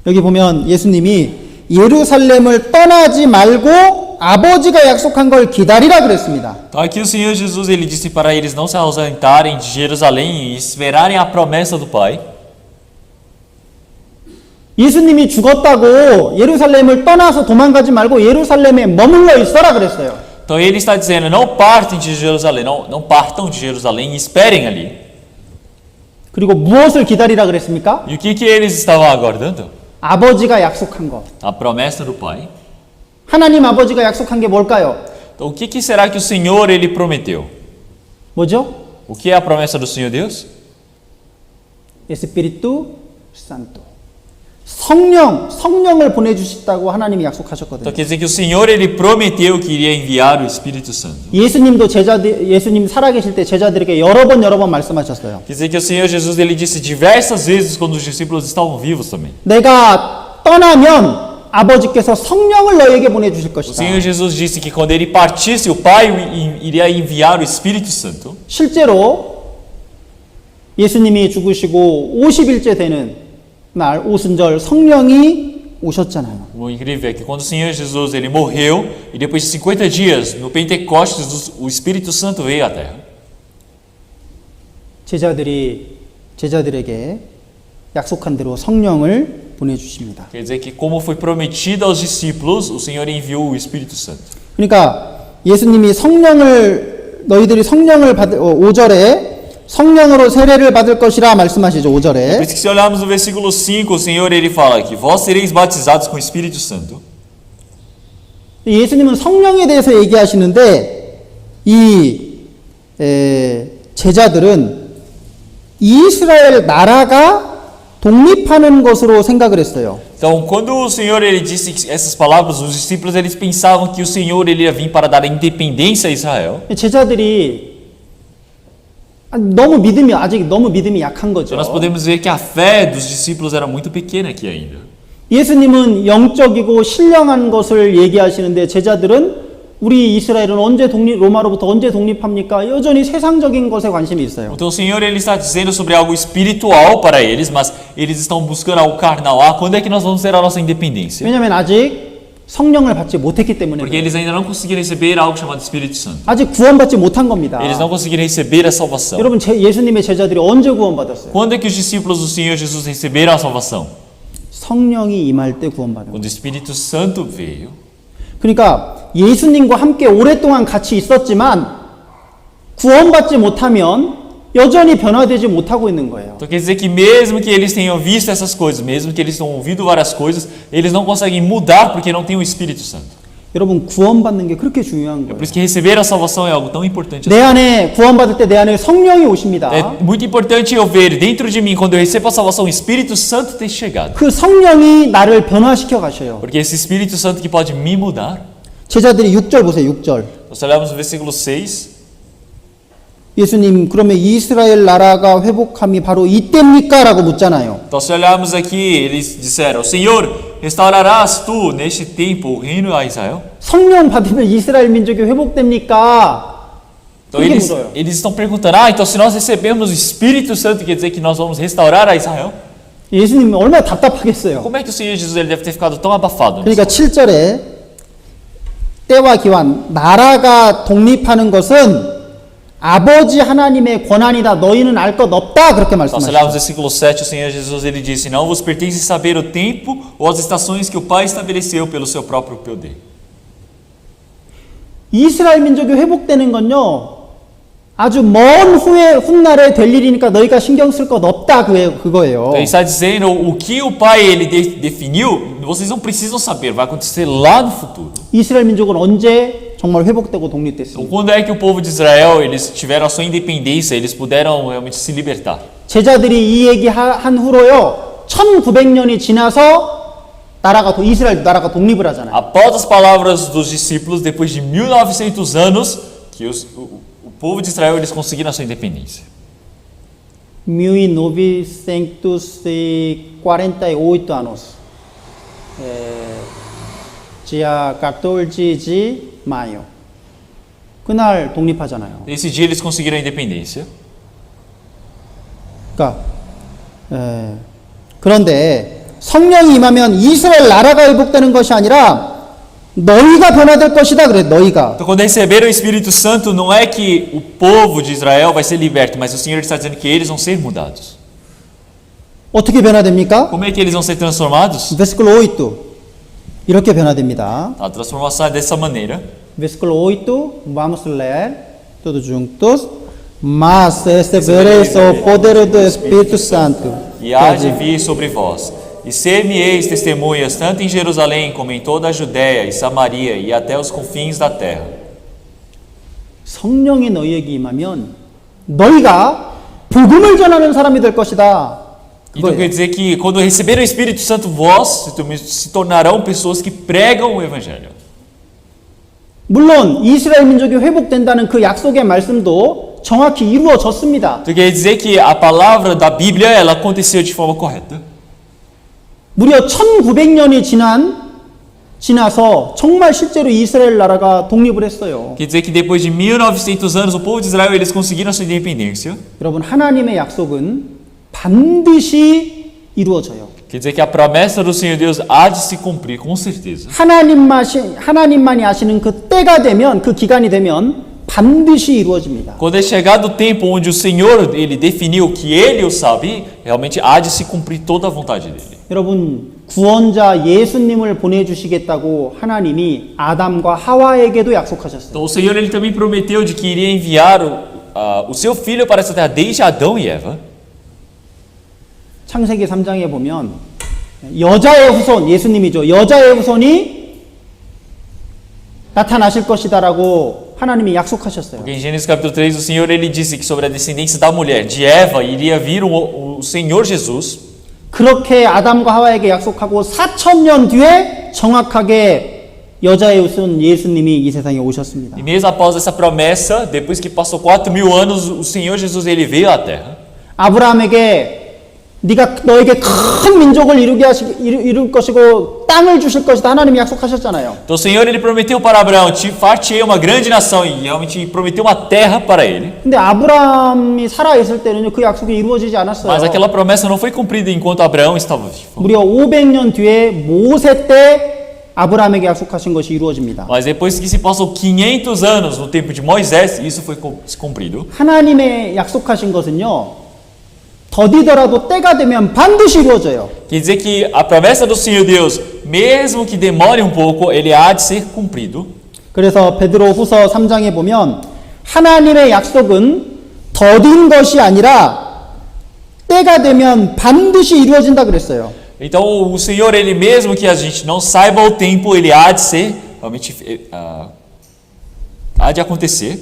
여기 보면 예수님이 예루살렘을 떠나지 말고 아버지가 약속한 걸 기다리라 그랬습니다. Então aqui o Senhor Jesus ele disse para eles não se ausentarem de Jerusalém e esperarem a promessa do Pai. 예수님이 죽었다고 예루살렘을 떠나서 도망가지 말고 예루살렘에 머물러 있어라 그랬어요. Então ele está dizendo, não partem de Jerusalém, não partam de Jerusalém e esperem ali. 그리고 무엇을 기다리라 그랬습니까? E o que eles estavam aguardando? 아버지가 약속한 것. A promessa do Pai. 하나님 아버지가 약속한 게 뭘까요? Então o que será que o Senhor ele prometeu? 뭐죠? O que é a promessa do Senhor Deus? Espírito Santo. 성령을 보내주셨다고 하나님이 약속하셨거든요. Então quer dizer que o Senhor ele prometeu que iria enviar o Espírito Santo. 예수님 살아계실 때 제자들에게 여러 번 말씀하셨어요. Quer dizer que o Senhor Jesus ele disse diversas vezes quando os discípulos estavam vivos também. 내가 떠나면 아버지께서 성령을 너에게 보내주실 O 것이다. Senhor Jesus disse que quando ele partisse o Pai iria enviar o Espírito Santo. 실제로 예수님이 죽으시고 50일째 되는 날 오순절 성령이 오셨잖아요. O incrível é que quando o Senhor Jesus ele morreu e depois de 50 dias no Pentecostes o Espírito Santo veio à terra. 제자들에게 약속한 대로 성령을 보내주십니다. Quer dizer que como foi prometido aos discípulos, o Senhor enviou o Espírito Santo. 그러니까 예수님이 너희들이 성령을 받을 5절에 성령으로 세례를 받을 것이라 말씀하시죠. 5절에. Por isso que se olharmos no versículo 5, o Senhor ele fala que vós sereis batizados com o Espírito Santo. 예수님은 성령에 대해서 얘기하시는데 제자들은 이스라엘 나라가 독립하는 것으로 생각을 했어요. Então, quando o Senhor ele disse essas palavras, os discípulos eles pensavam que o Senhor ele ia vir para dar a independência a Israel. 제자들이 아직 너무 믿음이 약한 거죠. Então, nós podemos ver que a fé dos discípulos era muito pequena aqui ainda. 예수님은 영적이고 신령한 것을 얘기하시는데 제자들은 우리 이스라엘은 로마로부터 언제 독립합니까? 여전히 세상적인 것에 관심이 있어요. Então o Senhor ele está dizendo sobre algo espiritual para eles, mas eles estão buscando algo carnal. Quando é que nós vamos ter a nossa independência? 왜냐하면 아직 성령을 받지 못했기 때문에. Porque eles ainda não conseguiram receber algo chamado Espírito Santo. 아직 구원받지 못한 겁니다. Eles não conseguiram receber a salvação. 여러분 예수님의 제자들이 언제 구원받았어요? Quando é que os discípulos do Senhor Jesus receberam a salvação? 성령이 임할 때 구원받은. Quando o Espírito Santo veio. 그러니까 예수님과 함께 오랫동안 같이 있었지만 구원받지 못하면 여전히 변화되지 못하고 있는 거예요. Então quer dizer que mesmo que eles tenham visto essas coisas, mesmo que eles tenham ouvido várias coisas, eles não conseguem mudar porque não tem o Espírito Santo. 여러분 구원받는 게 그렇게 중요한 É 거예요. por isso que receber a salvação é algo tão importante. 내 안에 구원받을 때 내 안에 성령이 오십니다. É muito importante eu ver dentro de mim quando eu recebo a salvação, o Espírito Santo tem chegado. 그 성령이 나를 변화시켜 가셔요. Porque esse Espírito Santo que pode me mudar. 제자들이 6절 보세요. 6절. Nós olhamos no versículo 6. 예수님 그러면 이스라엘 나라가 회복함이 바로 이때입니까? 라고 묻잖아요. Então se olharmos aqui, eles disseram: Senhor, restaurarás tu neste tempo o reino a Israel? 성령 받으면 이스라엘 민족이 회복됩니까? Então eles estão perguntando: então se nós recebemos o Espírito Santo, quer dizer que nós vamos restaurar a Israel? 예수님 얼마나 답답하겠어요. Como é que o Senhor Jesus ele deve ter ficado tão abafado? 그러니까 7절에 때와 기환 나라가 독립하는 것은 아버지 하나님의 권한이다. 너희는 알 것 없다. 그렇게 Então, se olharmos no 말씀하셨어요. versículo 7, o Senhor Jesus ele disse: não vos pertence saber o tempo ou as estações que o Pai estabeleceu pelo seu próprio poder. 이스라엘 민족이 회복되는 건요. 아주 먼 후에 훗날에 될 일이니까 너희가 신경 쓸 것 없다 그거예요. Então ele está dizendo o que o pai ele definiu, vocês não precisam saber, vai acontecer lá no futuro. 이스라엘 민족은 언제 정말 회복되고 Então 독립됐습니다. quando é que o povo de Israel eles tiveram a sua independência, eles puderam realmente se libertar? 제자들이 이 얘기 한 후로요. 1900년이 지나서 이스라엘 나라가 독립을 하잖아요. Após as palavras dos discípulos, depois de 1900 anos, que o povo de Israel eles conseguiram a sua independência. 1948 anos. Dia 14 de maio. 그날 독립하잖아요. Esse dia eles conseguiram a independência. 그러니까 그런데 성령이 임하면 이스라엘 나라가 회복되는 것이 아니라 너희가 변화될 것이다 그래. 너희가. Então quando receberam o Espírito Santo, não é que o povo de Israel vai ser liberto, mas o Senhor está dizendo que eles vão ser mudados. 어떻게 변화됩니까? Como é que eles vão ser transformados? Versículo 8. 이렇게 변화됩니다. A transformação é dessa maneira. Versículo 8, vamos ler todos juntos. Mas recebereis o poder do Espírito Santo. E há de vir sobre vós. E ser-me-eis testemunhas tanto em Jerusalém como em toda a Judéia e Samaria e até os confins da terra. 성령이 너희에게 임하면 너희가 복음을 전하는 사람이 될 것이다. Então quer dizer que quando receberem o Espírito Santo, vós se tornarão pessoas que pregam o Evangelho. 물론 이스라엘 민족이 회복된다는 그 약속의 말씀도 정확히 이루어졌습니다. Então quer dizer que a palavra da Bíblia ela aconteceu de forma correta. 무려 1900년이 지나서 정말 실제로 이스라엘 나라가 독립을 했어요. Quer dizer que depois de 1900 anos o povo de Israel eles conseguiram a sua independência. 여러분 하나님의 약속은 반드시 이루어져요. Quer dizer que a promessa do Senhor Deus há de se cumprir com certeza. 하나님만이 아시는 그 때가 되면 그 기간이 되면 반드시 이루어집니다. Quando é chegado o tempo onde o Senhor ele definiu que ele o sabe, realmente há de se cumprir toda a vontade dele. 여러분 구원자 예수님을 보내주시겠다고 하나님이 아담과 하와에게도 약속하셨어요. Então o Senhor ele também prometeu de que iria enviar o seu filho para essa terra desde Adão e Eva. 창세기 3장에 보면 여자의 후손 예수님이죠. 여자의 후손이 나타나실 것이다라고 하나님이 약속하셨어요. Porque em Gênesis capítulo 3 o Senhor ele disse que sobre a descendência da mulher, de Eva, iria vir o Senhor Jesus. 그렇게 아담과 하와에게 약속하고 4000년 뒤에 정확하게 여자의 후손 예수님이 이 세상에 오셨습니다. E mesmo após essa promessa, depois que passou 4000 anos, o Senhor Jesus ele veio à terra. 아브라함에게 네가 너에게 큰 민족을 이룰 것이고 땅을 주실 것이다 하나님이 약속하셨잖아요. Então o Senhor ele prometeu para Abraão, far-te-ei uma grande nação e realmente prometeu uma terra para ele. 근데 아브라함이 살아 있을 때는요 그 약속이 이루어지지 않았어요. Mas aquela promessa não foi cumprida enquanto Abraão estava vivo. 무려 500년 뒤에 모세 때 아브라함에게 약속하신 것이 이루어집니다. Mas depois que se passou 500 anos no tempo de Moisés, isso foi cumprido. 하나님의 약속하신 것은요. 더디더라도 때가 되면 반드시 이루어져요. Quer dizer que a promessa do Senhor Deus, mesmo que demore um pouco, ele há de ser cumprido. 그래서 베드로후서 3장에 보면 하나님의 약속은 더딘 것이 아니라 때가 되면 반드시 이루어진다 그랬어요. Então o Senhor, ele mesmo que a gente não saiba o tempo, ele há de ser, realmente há de acontecer.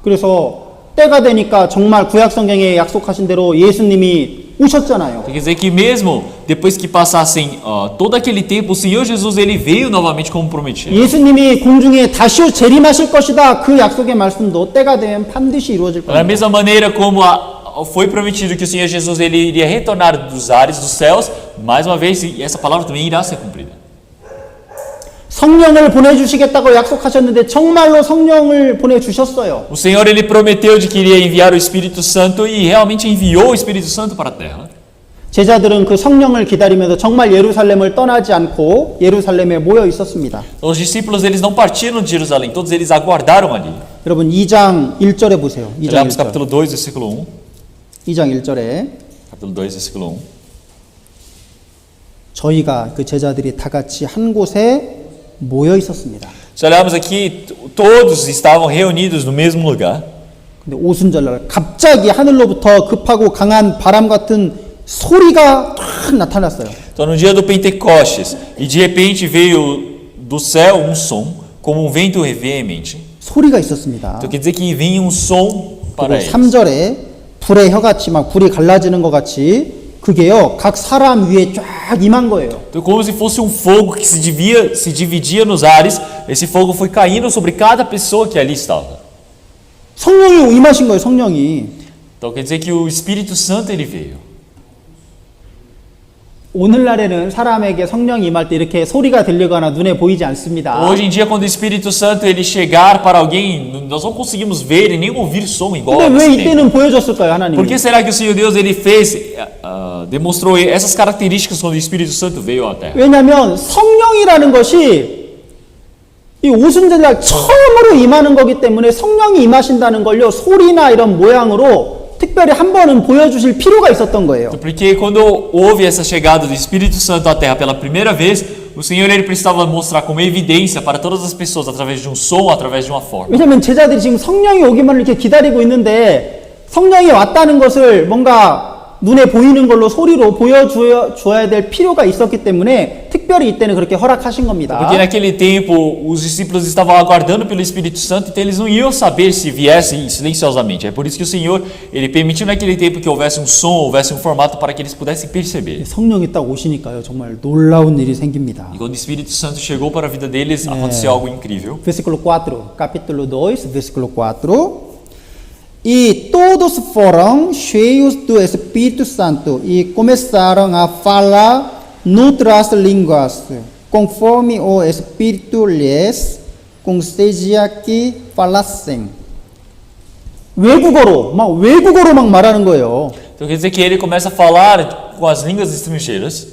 그래서 때가 되니까 정말 구약 성경에 약속하신 대로 예수님이 오셨잖아요. Quer dizer que mesmo depois que passassem todo aquele tempo, o Senhor Jesus ele veio novamente como prometido. 예수님이 공중에 다시 재림하실 것이다. 그 약속의 말씀도 때가 되면 반드시 이루어질 Da 겁니다. mesma maneira como foi prometido que o Senhor Jesus ele iria retornar dos ares dos céus, mais uma vez essa palavra também irá ser cumprida. 성령을 보내주시겠다고 약속하셨는데 정말로 성령을 보내주셨어요. O Senhor ele prometeu de que iria enviar o Espírito Santo e realmente enviou o Espírito Santo para a terra. 제자들은 그 성령을 기다리면서 정말 예루살렘을 떠나지 않고 예루살렘에 모여 있었습니다. Os discípulos eles não partiram de Jerusalém, todos eles aguardaram ali. 여러분 2장 1절에 보세요. 2장 Olhamos 1절. capítulo 2, versículo 1. 2장 1절에 Capítulo 2, versículo 1. 저희가 그 제자들이 다 같이 한 곳에 모여 있었습니다. Se olharmos aqui, todos estavam reunidos no mesmo lugar. 근데 오순절날 갑자기 하늘로부터 급하고 강한 바람 같은 소리가 탁 나타났어요. Então, no dia do Pentecostes, e de repente veio do céu um som, como um vento veemente. 소리가 있었습니다. Então, quer dizer que vinha um som para 그리고 eles. 3절에 불의 혀같이 막 불이 갈라지는 것 같이 그게요 각 사람 위에 쫙 임한 거예요. Então, como se fosse um fogo que se dividia nos ares, esse fogo foi caindo sobre cada pessoa que ali estava. 성령이 임하신 거예요. 성령이. Então, quer dizer que o Espírito Santo ele veio. 오늘날에는 사람에게 성령이 임할 때 이렇게 소리가 들리거나 눈에 보이지 않습니다. Hoje em dia, quando o Espírito Santo ele chegar para alguém, nós não conseguimos ver e nem ouvir som igual 근데 왜 nesse tempo. 이때는 보여줬을까요, 하나님? Por que será que o Senhor Deus ele fez, demonstrou essas características quando o Espírito Santo veio à Terra? 왜냐하면 성령이라는 것이 이 오순절날 처음으로 임하는 거기 때문에 성령이 임하신다는 걸요 소리나 이런 모양으로 특별히 한 번은 보여주실 필요가 있었던 거예요. Porque quando houve essa chegada do Espírito Santo à Terra pela primeira vez, o Senhor ele precisava mostrar como evidência para todas as pessoas através de um som, através de uma forma. 왜냐하면 제자들이 지금 성령이 오기만 이렇게 기다리고 있는데 성령이 왔다는 것을 뭔가 눈에 보이는 걸로 소리로 보여줘야 될 필요가 있었기 때문에 특별히 이때는 그렇게 허락하신 겁니다. Porque naquele tempo os discípulos estavam aguardando pelo Espírito Santo, então eles não iam saber se viessem silenciosamente. É por isso que o Senhor ele permitiu naquele tempo que houvesse um som, houvesse um formato para que eles pudessem perceber. 성령이 딱 오시니까요 정말 놀라운 일이 생깁니다. E quando o Espírito Santo chegou para a vida deles, aconteceu algo incrível. Versículo 4, capítulo 2, versículo 4. E todos foram cheios do Espírito Santo e começaram a falar noutras línguas, conforme o Espírito lhes concedia que falassem. 외국어로 막 말하는 거예요. Então quer dizer que ele começa a falar com as línguas estrangeiras.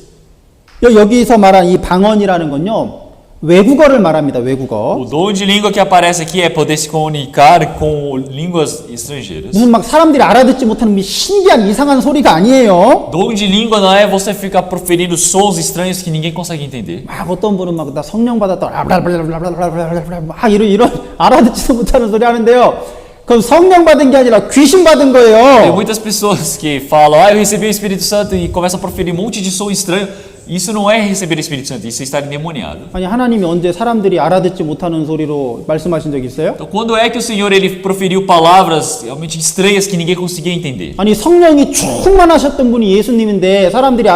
여기서 말한 이 방언이라는 건요. 외국어를 말합니다. 외국어. O dom de língua que aparece aqui é poder se comunicar com línguas estrangeiras. 무슨 막 사람들이 알아듣지 못하는 신기한 이상한 소리가 아니에요. Dom de língua não é você ficar proferindo sons estranhos que ninguém consegue entender. 막 어떤 분은 막 나 성령 받았다. 막 이런 알아듣지도 못하는 소리 하는데요. 그럼 성령 받은 게 아니라 귀신 받은 Tem 거예요. muitas pessoas que falam, eu recebi o Espírito Santo e começam a proferir um monte de som estranho. Isso não é receber o Espírito Santo, isso é estar endemoniado. 아니 하나님이 언제 사람들이 알아듣지 못하는 소리로 말씀하신 적 있어요? Então, quando é que o Senhor ele proferiu palavras realmente estranhas que ninguém conseguia entender? 아니 성령이 충만하셨던 분이 예수님인데 사람들이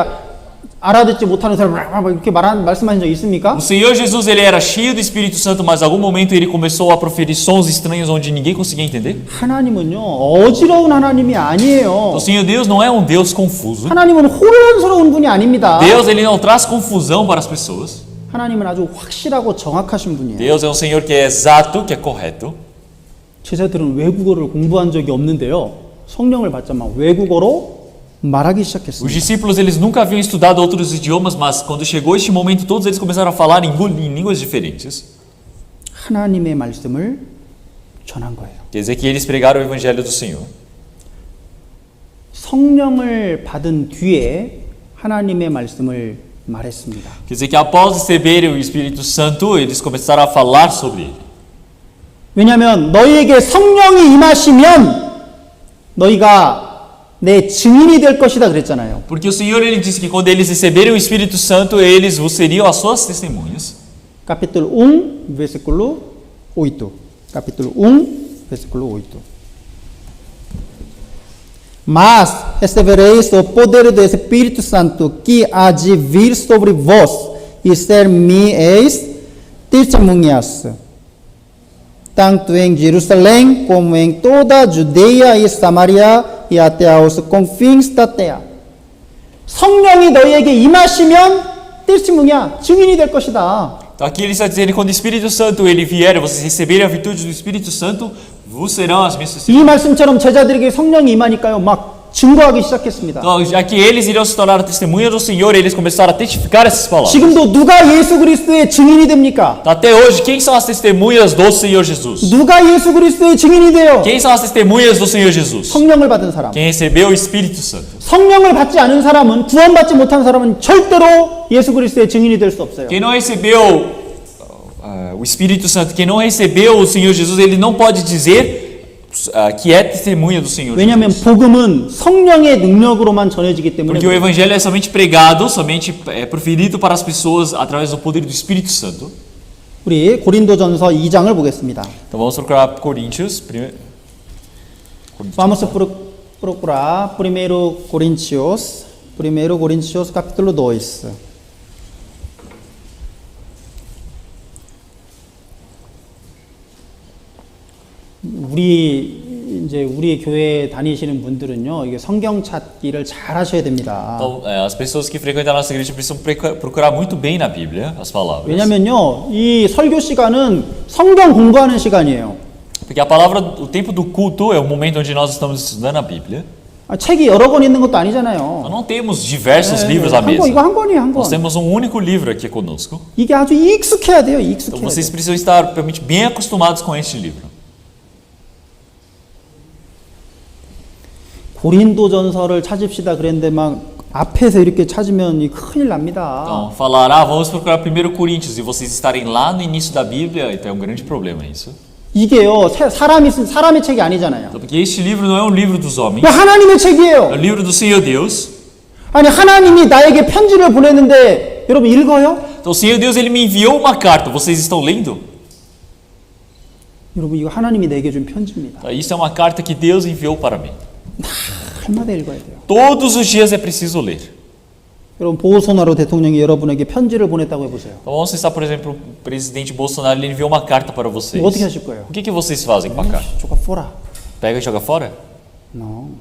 알아듣지 못하는 소리 이렇게 말씀하신 적 있습니까? O Senhor Jesus ele era cheio do Espírito Santo, mas em algum momento ele começou a proferir sons estranhos onde ninguém conseguia entender? 하나님은요 어지러운 하나님이 아니에요. O Senhor Deus não é um Deus confuso. 하나님은 혼란스러운 분이 아닙니다. Deus ele não traz confusão para as pessoas. 하나님은 아주 확실하고 정확하신 분이에요. Deus é um Senhor que é exato, que é correto. 제자들은 외국어를 공부한 적이 없는데요. 성령을 받자마자 외국어로 말하기 Os 시작했습니다. discípulos eles nunca haviam estudado outros idiomas, mas quando chegou este momento, todos eles começaram a falar em línguas diferentes. 하나님의 말씀을 전한 거예요. Quer dizer que eles pregaram o evangelho do Senhor. 성령을 받은 뒤에 하나님의 말씀을 말했습니다. Quer dizer que após receberem o Espírito Santo, eles começaram a falar sobre ele. 왜냐하면 너희에게 성령이 임하시면 너희가 내 증인이 될 것이다 그랬잖아요. Porque o Senhor ele disse que quando eles receberem o Espírito Santo, eles vos seriam as suas testemunhas. Capítulo 1, versículo 8. Capítulo 1, versículo 8. Mas recebereis o poder do Espírito Santo que há de vir sobre vós e ser-me-eis testemunhas, tanto em Jerusalém como em toda a Judeia e Samaria e até aos confins da terra. 성령이 너희에게 임하시면 testemunha, 증인이 될 것이다. Então aqui ele está dizendo que quando o Espírito Santo ele vier, vocês receberem a virtude do Espírito Santo, vos serão as minhas 이 testemunhas. 말씀처럼 제자들에게 성령이 임하니까요, 막 증거하기 시작했습니다. Então, já que eles iriam se tornar testemunhas do Senhor, eles começaram a testificar essas palavras. 지금도 누가 예수 그리스도의 증인이 됩니까? Até hoje, quem são as testemunhas do Senhor Jesus? 누가 예수 그리스도의 증인이 돼요? Quem são as testemunhas do Senhor Jesus? 성령을 받은 사람. Quem recebeu o Espírito Santo. 성령을 받지 않은 사람은, 구원받지 못한 사람은 절대로 예수 그리스도의 증인이 될 수 없어요. Quem não recebeu o Espírito Santo, quem não recebeu o Senhor Jesus, ele não pode dizer que é testemunha do Senhor 왜냐하면 Jesus. 복음은 성령의 능력으로만 전해지기 때문에 Porque o evangelho é somente pregado, somente é proferido para as pessoas através do poder do Espírito Santo. 우리 고린도전서 2장을 보겠습니다. Então vamos procurar Coríntios. Vamos procurar primeiro Coríntios capítulo 2. 우리 교회 다니시는 분들은요, 이게 성경 찾기를 잘 하셔야 됩니다. Então, as pessoas que frequentam a nossa igreja precisam procurar muito bem na Bíblia as palavras. 왜냐면요, 이 설교 시간은 성경 공부하는 시간이에요. Porque a palavra, o tempo do culto é o momento onde nós estamos estudando a Bíblia. 책이 여러 권 있는 것도 Nós 아니잖아요. não temos diversos livros à mesa. 이거 한 권이에요, 한 권. Nós temos um único livro aqui conosco. 이게 아주 익숙해야 돼요, Então 익숙해야 vocês 돼요. precisam estar realmente bem acostumados com este livro. 고린도전서를 찾읍시다 그랬는데 막 앞에서 이렇게 찾으면 큰일 납니다. Então, falar, vamos procurar 1 Coríntios e vocês estarem lá no início da Bíblia, então é um grande problema isso. 이게요, 사람의 책이 아니잖아요. Então, porque este livro não é um livro dos homens, 하나님의 é 책이에요. o livro do Senhor Deus. 아니, 하나님이 나에게 편지를 보냈는데 여러분 읽어요? Então, o Senhor Deus ele me enviou uma carta, vocês estão lendo? 여러분, 이거 하나님이 내게 준 편지입니다. Então, isso é uma carta que Deus enviou para mim. 날마다 읽어야 돼요. Todos os dias é preciso ler. 여러분, 보소나로 대통령이 여러분에게 편지를 보냈다고 해보세요. Então, vamos pensar, por exemplo, o presidente Bolsonaro ele enviou uma carta para vocês. 어떻게 하실 거예요? O que vocês fazem com a carta? 조가 fora. Pega e joga fora? No.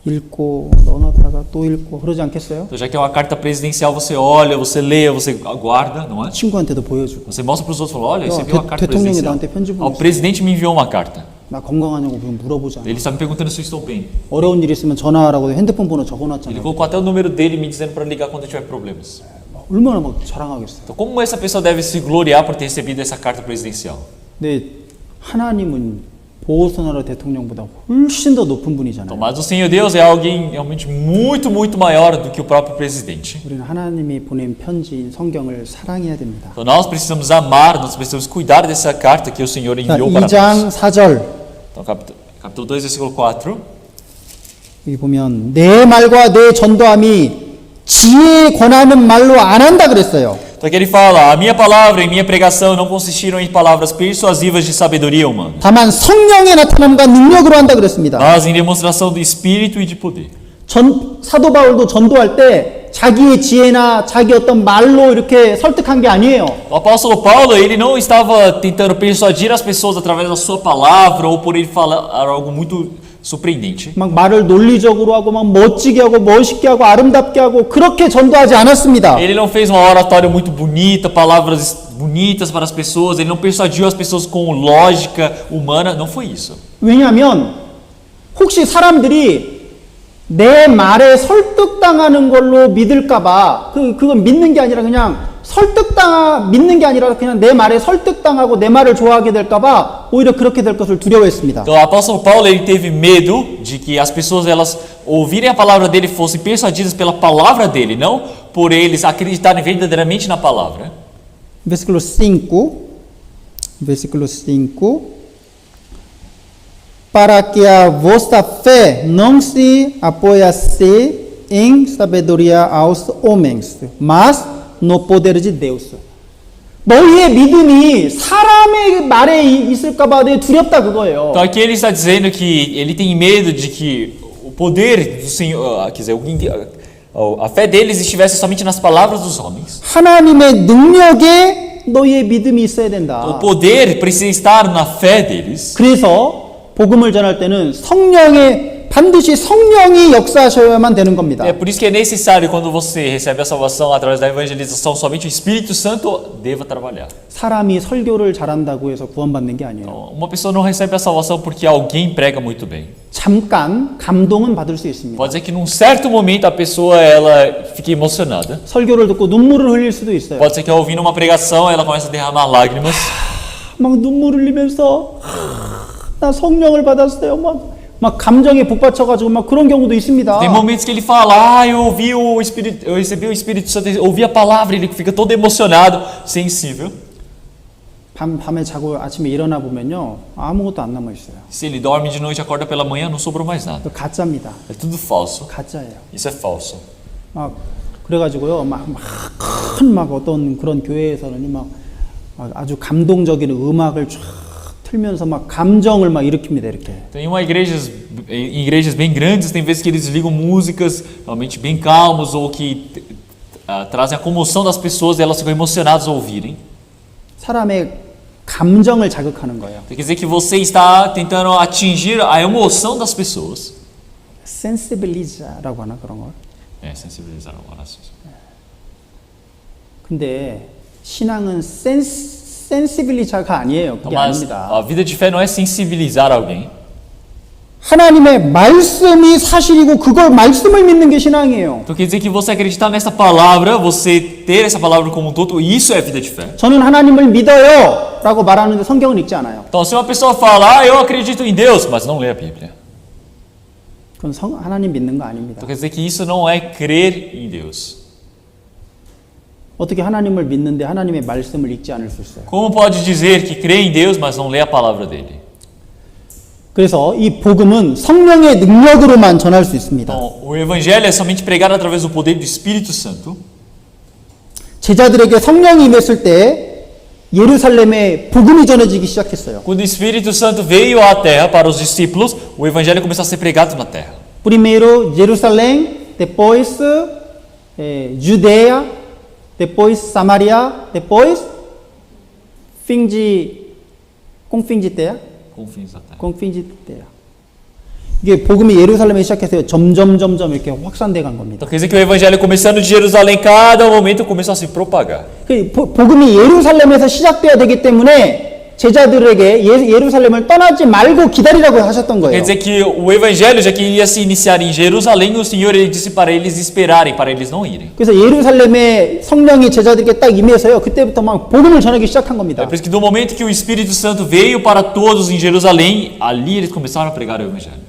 읽고 넣어놨다가 또 읽고 그러지 않겠어요? Então, já que é uma carta presidencial, você olha, você lê, você guarda, não é? 친구한테도 보여주고. Você mostra para os outros, fala, olha, você viu uma carta 대통령이 presidencial. 나한테 편지 O 보냈어. presidente me enviou uma carta. 나 건강하냐고 그냥 물어보잖아. Ele está me perguntando se eu estou bem. 어려운 일 있으면 전화하라고 핸드폰 번호 Ele 적어놨잖아. colocou até o número dele me dizendo para ligar quando eu tiver problemas. 얼마나 막 자랑하겠어요. Então, como essa pessoa deve se gloriar por ter recebido essa carta presidencial? 근데 하나님은 보소나로 대통령보다 훨씬 더 높은 Então, 분이잖아요. mas o Senhor Deus é alguém realmente muito, muito maior do que o próprio presidente. 우리는 하나님이 보낸 편지인 성경을 사랑해야 됩니다. Então, nós precisamos amar, nós precisamos cuidar dessa carta que o Senhor 자, enviou para nós. 2장 4절 Então, capítulo 2, versículo 4. 여기 보면 내 말과 내 전도함이 지혜에 권하는 말로 안 한다 그랬어요. Então aqui ele fala, a minha palavra e minha pregação não consistiram em palavras persuasivas de sabedoria humana, 다만 성령의 나타남과 능력으로 한다 그랬습니다. mas em demonstração do Espírito e de poder. 사도 바울도 전도할 때 자기의 지혜나 자기 어떤 말로 이렇게 설득한 게 아니에요. O apóstolo Paulo, ele não estava tentando persuadir as pessoas através da sua palavra ou por ele falar algo muito surpreendente. 막 말을 논리적으로 하고 막 멋지게 하고 멋있게 하고 아름답게 하고 그렇게 전도하지 않았습니다. Ele não fez uma oratória muito bonita, palavras bonitas para as pessoas, ele não persuadiu as pessoas com lógica humana, não foi isso. 왜냐하면 혹시 사람들이 내 말에 설득당하는 걸로 믿을까봐 그건 믿는 게 아니라 그냥 믿는 게 아니라 그냥 내 말에 설득당하고 내 말을 좋아하게 될까봐 오히려 그렇게 될 것을 두려워했습니다. Então o apóstolo Paulo ele teve medo de que as pessoas elas ouvirem a palavra dele e fossem persuadidas pela palavra dele, não por eles acreditarem verdadeiramente na palavra. Versículo 5 para que a vossa fé não se apoiasse em sabedoria aos homens, mas no poder de Deus. 너희의 믿음이 사람의 말에 있을까봐 되게 두렵다 그거예요. Então aqui ele está dizendo que ele tem medo de que o poder do Senhor, quer dizer, a fé deles estivesse somente nas palavras dos homens. 하나님의 능력에 너희의 믿음이 있어야 된다. O poder precisa estar na fé deles. 그래서 복음을 전할 때는 반드시 성령이 역사하셔야만 되는 겁니다. É por isso que é necessário quando você recebe a salvação através da evangelização, somente o Espírito Santo deva trabalhar. 사람이 설교를 잘한다고 해서 구원받는 게 아니에요. Uma pessoa não recebe a salvação porque alguém prega muito bem. 잠깐 감동은 받을 수 있습니다. Pode ser que num certo momento a pessoa ela fique emocionada. 설교를 듣고 눈물을 흘릴 수도 있어요. Pode ser que ouvindo uma pregação ela comece a derramar lágrimas. 막 눈물 흘리면서 나 성령을 받았어요. 막 감정에 북받쳐가지고 막 그런 경우도 있습니다. Tem momentos que ele fala, eu recebi o Espírito Santo, ouvi a palavra, ele fica todo emocionado, sensível. 밤에 자고 아침에 일어나 보면요 아무것도 안 남아 있어요. Se ele dorme de noite e acorda pela manhã, não sobrou mais nada. 그 가짜입니다. É tudo falso. 가짜예요. Isso é falso. 막 그래가지고요 막 큰 막 어떤 그런 교회에서는 막 아주 감동적인 음악을 쫙 틀면서 막 감정을 막 일으킵니다 이렇게. Tem em igrejas bem grandes, tem vezes que eles ligam músicas realmente bem calmos ou que trazem a comoção das pessoas e elas ficam emocionadas ao ouvirem. 사람의 감정을 자극하는 거예요. Quer dizer que você está tentando atingir a emoção das pessoas. 센시빌리자라고 하나 그런 걸. É, sensibilizar o coração. 근데 신앙은 센시빌리자가 아니에요. 그게 Mas 아닙니다. a vida de fé não é sensibilizar alguém. 하나님의 말씀이 사실이고 그걸 말씀을 믿는 게 신앙이에요. Então quer dizer que você acreditar nessa palavra, você ter essa palavra como um todo, isso é vida de fé. 저는 하나님을 믿어요 라고 말하는데 성경은 읽지 않아요. Então se uma pessoa fala, eu acredito em Deus, mas não lê a Bíblia. 그건 하나님 믿는 거 아닙니다. Então quer dizer que isso não é crer em Deus. 어떻게 하나님을 믿는데 하나님의 말씀을 읽지 않을 수 있어요? Como pode dizer que crê em Deus, mas não lê a palavra dele? 그래서 이 복음은 성령의 능력으로만 전할 수 있습니다. Então, o evangelho é somente pregado através do poder do Espírito Santo. 제자들에게 성령이 임했을 때 예루살렘에 복음이 전해지기 시작했어요. Quando o Espírito Santo veio à terra para os discípulos, o evangelho começou a ser pregado na terra. Primeiro Jerusalém, depois Judeia, depois Samaria, depois fim de terra. Confins da terra. fim de terra. 이게 복음이 예루살렘에 시작해서 점점 이렇게 확산돼 간 겁니다. Então quer dizer que o evangelho começando de Jerusalém, cada momento começou a se propagar. 그 복음이 예루살렘에서 시작돼야 되기 때문에 제자들에게 예루살렘을 떠나지 말고 기다리라고 하셨던 Quer 거예요. dizer que o evangelho, já que ia se iniciar em Jerusalém, o Senhor ele disse para eles esperarem, para eles não irem. 그래서 예루살렘에 성령이 제자들에게 딱 임해서요. 그때부터 막 복음을 전하기 시작한 É 겁니다. por isso que do momento que o Espírito Santo veio para todos em Jerusalém, ali eles começaram a pregar o evangelho.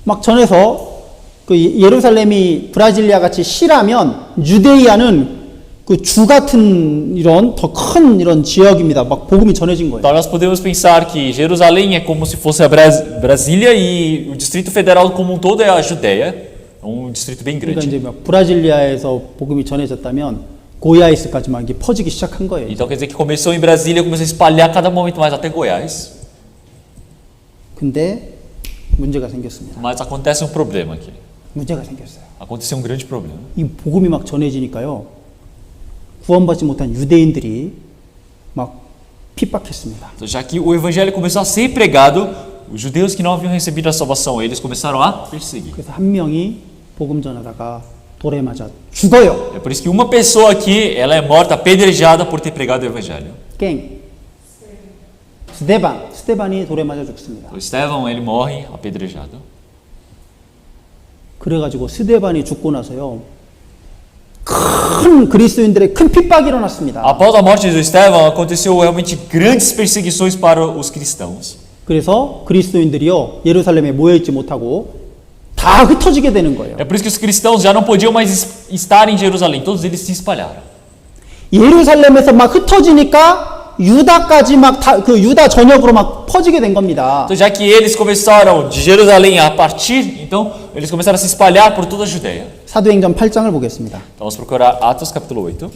막 전해서 그 예루살렘이 브라질리아 같이 시라면 유데이아는 그 주 같은 이런 더 큰 이런 지역입니다. 막 복음이 전해진 거예요. Então nós podemos pensar que Jerusalém é como se fosse a Brasília e o Distrito Federal como um todo é a Judéia, distrito bem 그러니까 grande. 이제 막 브라질리아에서 복음이 전해졌다면 고야이스까지 막 이게 퍼지기 시작한 거예요. Então quer dizer que começou em Brasília, começou a espalhar cada momento mais até Goiás. 근데 문제가 생겼습니다. Mas acontece um problema aqui. 문제가 생겼어요. Aconteceu um grande problema. 이 복음이 막 전해지니까요. 구원받지 못한 유대인들이 막 핍박했습니다. Então, já que o evangelho começou a ser pregado, os judeus que não haviam recebido a salvação, eles começaram a perseguir. 그래서 한 명이 복음 전하다가 돌에 맞아 죽어요. É por isso que uma pessoa aqui, ela é morta, apedrejada por ter pregado o evangelho. 깽. 스데반이 돌에 맞아 죽습니다. O Estevão, ele morre apedrejado. 그래가지고 스데반이 죽고 나서요. 큰 그리스도인들의 큰 핍박이 일어났습니다. Após a morte de Estevão, aconteceu realmente grandes perseguições para os cristãos. 그래서 그리스도인들이요 예루살렘에 모여 있지 못하고 다 흩어지게 되는 거예요. É por isso que os cristãos já não podiam mais estar em Jerusalém, todos eles se espalharam. 예루살렘에서 막 흩어지니까 유다까지 막 그 유다 전역으로 막 퍼지게 된 겁니다. Então, já que eles começaram de Jerusalém a partir, então eles começaram a se espalhar por toda a Judéia. 사도행전 8장을 보겠습니다. Então, vamos procurar Atos capítulo 8.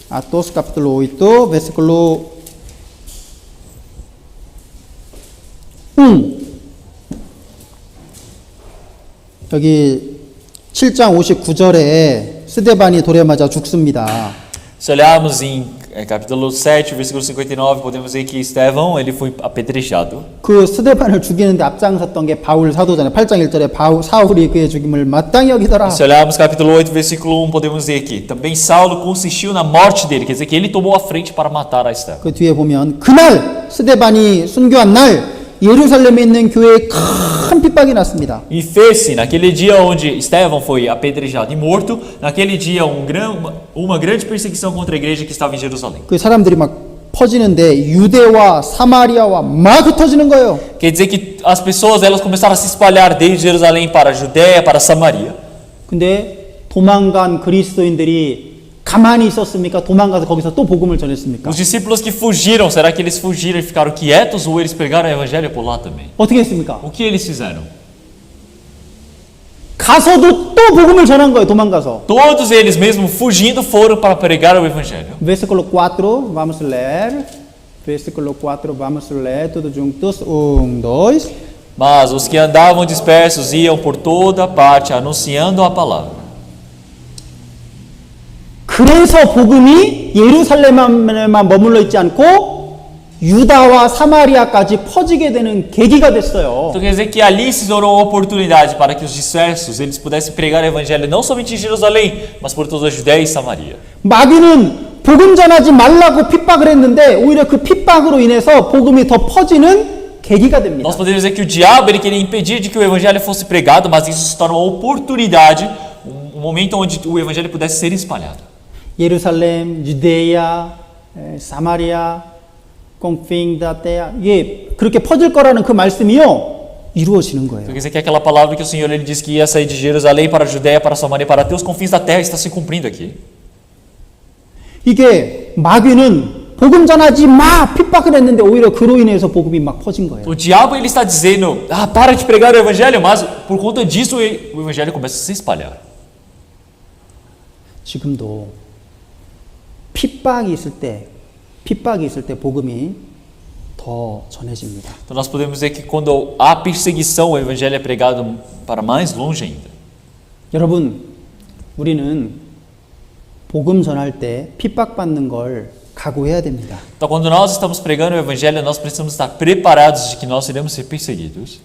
Atos capítulo 8, versículo 1. 여기 7장 59절에 스데반이 돌에 맞아 죽습니다. Se olharmos em capítulo 7, versículo 59, podemos ver que Estevão ele foi apedrejado. 그 스데반을 죽이는데 앞장섰던 게 바울 사도잖아요. 8장 1절에 사울이 그의 죽임을 마땅히 여기더라. Se olharmos capítulo 8, versículo 1, podemos ver que também Saulo consistiu na morte dele, quer dizer que ele tomou a frente para matar a Estevão. 그 뒤에 보면 그날 스데반이 순교한 날 예루살렘에 있는 교회에 큰 핍박이 났습니다. E fez-se, naquele dia onde Estevão foi apedrejado e morto, naquele dia uma grande perseguição contra a igreja que estava em Jerusalém. 그 사람들이 막 퍼지는데 유대와 사마리아와 막 흩어지는 거예요. Quer dizer que as pessoas elas começaram a se espalhar desde Jerusalém para a Judéia, para Samaria. 근데 도망간 그리스도인들이 가만히 있었습니까? 도망가서 거기서 또 복음을 전했습니까? Os discípulos que fugiram, será que eles fugiram e ficaram quietos ou eles pregaram o evangelho por lá também? 어떻게 했습니까? O que eles fizeram? 가서도 또 복음을 전한 거예요. 도망가서. Todos eles, mesmo fugindo, foram para pregar o evangelho. Versículo 4, vamos ler. Versículo 4, vamos ler todos juntos. 1, 2. Mas os que andavam dispersos iam por toda parte anunciando a palavra. 그래서 복음이 예루살렘에만 머물러 있지 않고 유다와 사마리아까지 퍼지게 되는 계기가 됐어요. Então quer dizer que ali se tornou uma oportunidade para que os dispersos eles pudessem pregar o evangelho não somente em Jerusalém, mas por toda a Judéia e Samaria. 마귀는 복음 전하지 말라고 핍박을 했는데 오히려 그 핍박으로 인해서 복음이 더 퍼지는 계기가 됩니다. Nós podemos dizer que o diabo ele queria impedir de que o evangelho fosse pregado, mas isso se torna uma oportunidade, um momento onde o evangelho pudesse ser espalhado. 예루살렘, 유대야, 사마리아, 꽁핑다 때야 이게 그렇게 퍼질 거라는 그 말씀이요 이루어지는 거예요. Então quer dizer que aquela palavra que o Senhor ele disse que ia sair de Jerusalém para a Judéia, para a Samaria, para até os confins da terra está se cumprindo aqui. 이게 마귀는 복음 전하지 마 핍박을 했는데 오히려 그로 인해서 복음이 막 퍼진 거예요. O diabo ele está dizendo, para de pregar o evangelho, mas por conta disso o evangelho começa a se espalhar. 지금도 핍박이 있을 때 복음이 더 전해집니다. Então nós podemos dizer que quando há perseguição, o evangelho é pregado para mais longe ainda. 여러분, 우리는 복음 전할 때 핍박받는 걸 각오해야 됩니다. Então quando nós estamos pregando o evangelho, nós precisamos estar preparados de que nós iremos ser perseguidos.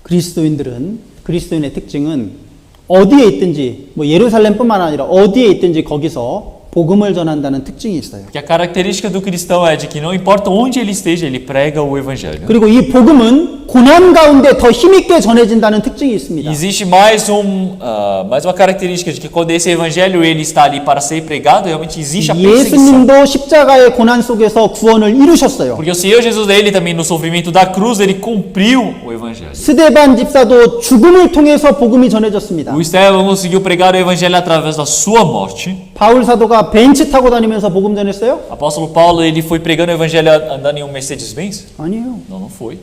그리스도인의 특징은 어디에 있든지 뭐 예루살렘뿐만 아니라 어디에 있든지 거기서 복음을 전한다는 특징이 있어요. Porque a característica do cristão é de que não importa onde ele esteja, ele prega o evangelho. 그리고 이 복음은 고난 가운데 더 힘있게 전해진다는 특징이 있습니다. Existe mais uma característica de que quando esse evangelho ele está ali para ser pregado, realmente existe a perseguição. 예수님도 십자가의 고난 속에서 구원을 이루셨어요. Porque o Senhor Jesus ele também no sofrimento da cruz ele cumpriu o evangelho. 스데반 집사도 죽음을 통해서 복음이 전해졌습니다. O Estevão conseguiu pregar o evangelho através da sua morte. 바울 사도가 벤츠 타고 다니면서 복음 전했어요? Apóstolo Paulo ele foi pregando o evangelho andando em um Mercedes-Benz? 아니에요. Não foi.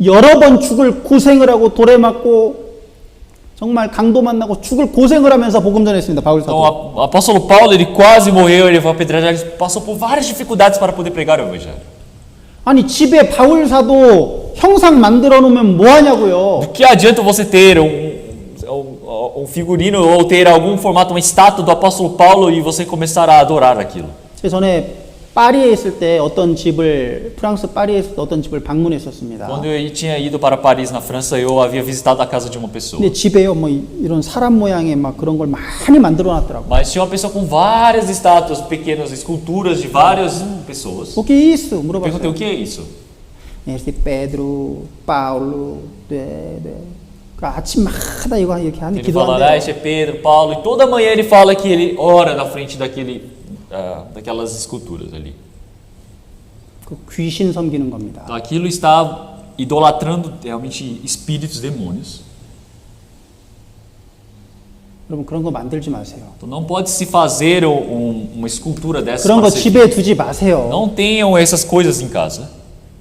여러 번 죽을 고생을 하고 돌에 맞고 정말 강도 만나고 죽을 고생을 하면서 복음 전했습니다. 바울 사도. Então, o apóstolo Paulo ele quase morreu, ele foi apedrejado, ele passou por várias dificuldades para poder pregar o evangelho. 아니 집에 바울 사도 형상 만들어 놓으면 뭐 하냐고요? Do que adianta você ter figurino ou ter algum formato, uma estátua do apóstolo Paulo e você começar a adorar aquilo? 제가 전에 파리에 있을 때 프랑스 파리에 있을 때 어떤 집을 방문했었습니다. Quando eu tinha ido para Paris, na França, eu havia visitado a casa de uma pessoa. 근데 집에요 뭐 이런 사람 모양의 막 그런 걸 많이 만들어 놨더라고요. Mas tinha uma pessoa com várias estátuas, pequenas esculturas de várias pessoas. O que é isso? Eu perguntei 물어봤어요. o que é isso? esse Pedro, Paulo, 아침마다 이거 이렇게 하는 Ele fala, 기도한대요. esse é Pedro, Paulo, e toda manhã ele fala que ele ora na frente daquelas esculturas ali. 그 귀신 섬기는 겁니다. Então aquilo está idolatrando realmente espíritos, demônios. 여러분 그런 거 만들지 마세요. Então não pode se fazer uma escultura dessas. 그런 거 para ser 집에 두지 마세요. Não tenham essas coisas em casa.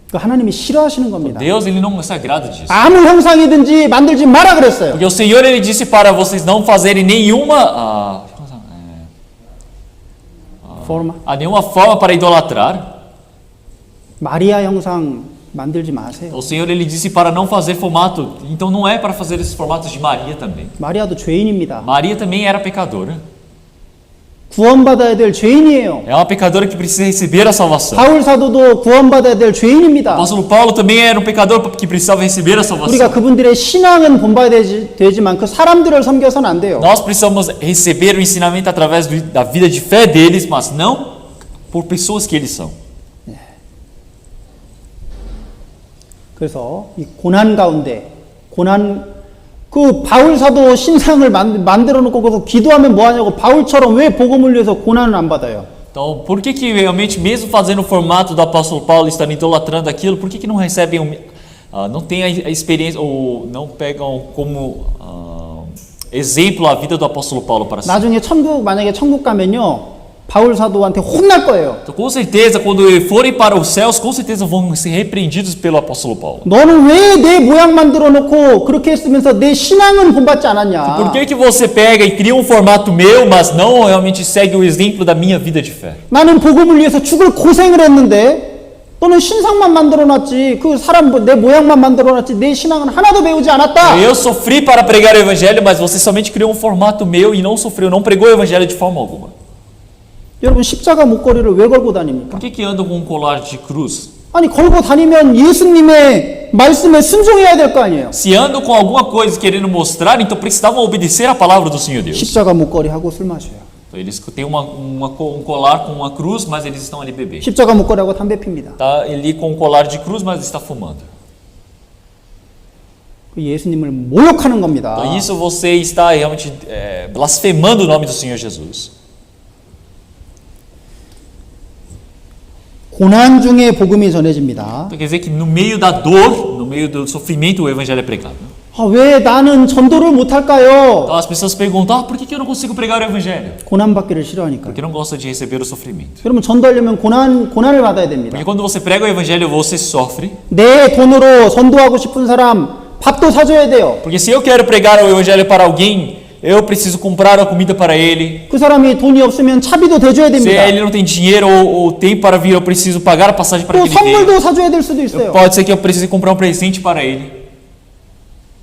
그 하나님이 싫어하시는 겁니다. Deus ele não se agrada disso. 아무 형상이든지 만들지 마라 그랬어요. Porque o Senhor ele disse para vocês não fazerem nenhuma nenhuma forma para idolatrar. 마리아 형상 만들지 마세요. O Senhor ele disse para não fazer formato. Então não é para fazer esses formatos de Maria também. 마리아도 죄인입니다. Maria também era pecadora. 구원받아야 될 죄인이에요. É uma pecadora que precisa receber a salvação. 바울 사도도 구원받아야 될 O 죄인입니다. apóstolo Paulo também era um pecador que precisava receber a salvação. 우리가 그분들의 신앙은 본받아야 되지만 그 사람들을 섬겨서는 안 돼요. Nós precisamos receber o ensinamento através da vida de fé deles, mas não por pessoas que eles são. 그래서 이 고난 가운데 그 바울 사도 신상을 만들어 놓고 거기서 기도하면 뭐 하냐고 바울처럼 왜 복음을 위해서 고난을 안 받아요? Então, por que realmente, mesmo fazendo o formato do apóstolo Paulo, estando idolatrando aquilo, por que não recebem, não têm a experiência, ou não pegam como exemplo a vida do apóstolo Paulo para si. 나중에 만약에 천국 가면요, 바울 사도한테 혼날 거예요. Então, com certeza, quando forem para os céus, com certeza vão ser repreendidos pelo apóstolo Paulo. 너는 왜 내 모양 만들어 놓고 그렇게 했으면서 내 신앙은 본받지 않았냐? Por que você pega e cria um formato meu, mas não realmente segue o exemplo da minha vida de fé? 나는 복음을 위해서 죽을 고생을 했는데 너는 신상만 만들어놨지 그 사람 내 모양만 만들어놨지 내 신앙은 하나도 배우지 않았다. Eu sofri para pregar o evangelho, mas você somente criou um formato meu e não sofreu, não pregou o evangelho de forma alguma. 여러분 십자가 목걸이를 왜 걸고 다닙니까? Por que andam com um colar de cruz? 아니 걸고 다니면 예수님의 말씀에 순종해야 될 거 아니에요. Se andam com alguma coisa querendo mostrar, então precisavam obedecer a palavra do Senhor Deus. 십자가 목걸이 하고 술 마셔요. Então, eles têm um colar com uma cruz, mas eles estão ali bebendo. 십자가 목걸이하고 담배 핍니다. Está ali com um colar de cruz, mas está fumando. 그 예수님을 모욕하는 겁니다. Então, isso você está realmente blasfemando o nome do Senhor Jesus. 고난 중에 복음이 전해집니다. Então, quer dizer que no meio da dor, no meio do sofrimento, o evangelho é pregado. 아, 왜 나는 전도를 못할까요? Então, as pessoas perguntam, por que eu não consigo pregar o evangelho? 고난 받기를 싫어하니까. Porque não gosta de receber o sofrimento. 여러분 전도하려면 고난을 받아야 됩니다. Porque quando você prega o evangelho, você sofre. 내 돈으로 전도하고 싶은 사람 밥도 사줘야 돼요. Porque se eu quero pregar o evangelho para alguém, eu preciso comprar a comida para ele. 그 사람이 돈이 없으면 차비도 대줘야 Se 됩니다. ele não tem dinheiro ou tempo para vir, eu preciso pagar a passagem para 또 que ele venha. 선물도 사줘야 될 수도 있어요. Pode ser que eu precise comprar um presente para ele.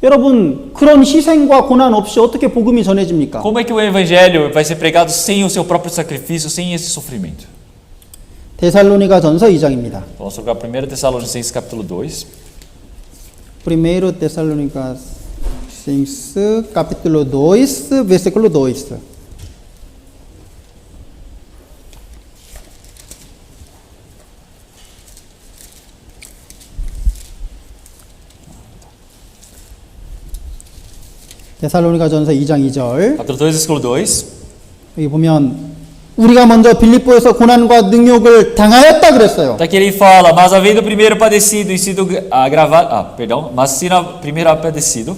여러분 그런 희생과 고난 없이 어떻게 복음이 전해집니까? Como é que o evangelho vai ser pregado sem o seu próprio sacrifício, sem esse sofrimento? 데살로니가전서 2장입니다. Vamos trocar 1 Tessalonicenses capítulo 2. 1 Tessalonicenses capítulo 2, versículo 2. 데살로니가전서 2장 2절. Capítulo 2, versículo 2. 여기 보면 우리가 먼저 빌립보에서 고난과 능욕을 당하였다 그랬어요. Tá que ele fala, mas havendo primeiro padecido e sido agravado, mas sendo primeiro padecido.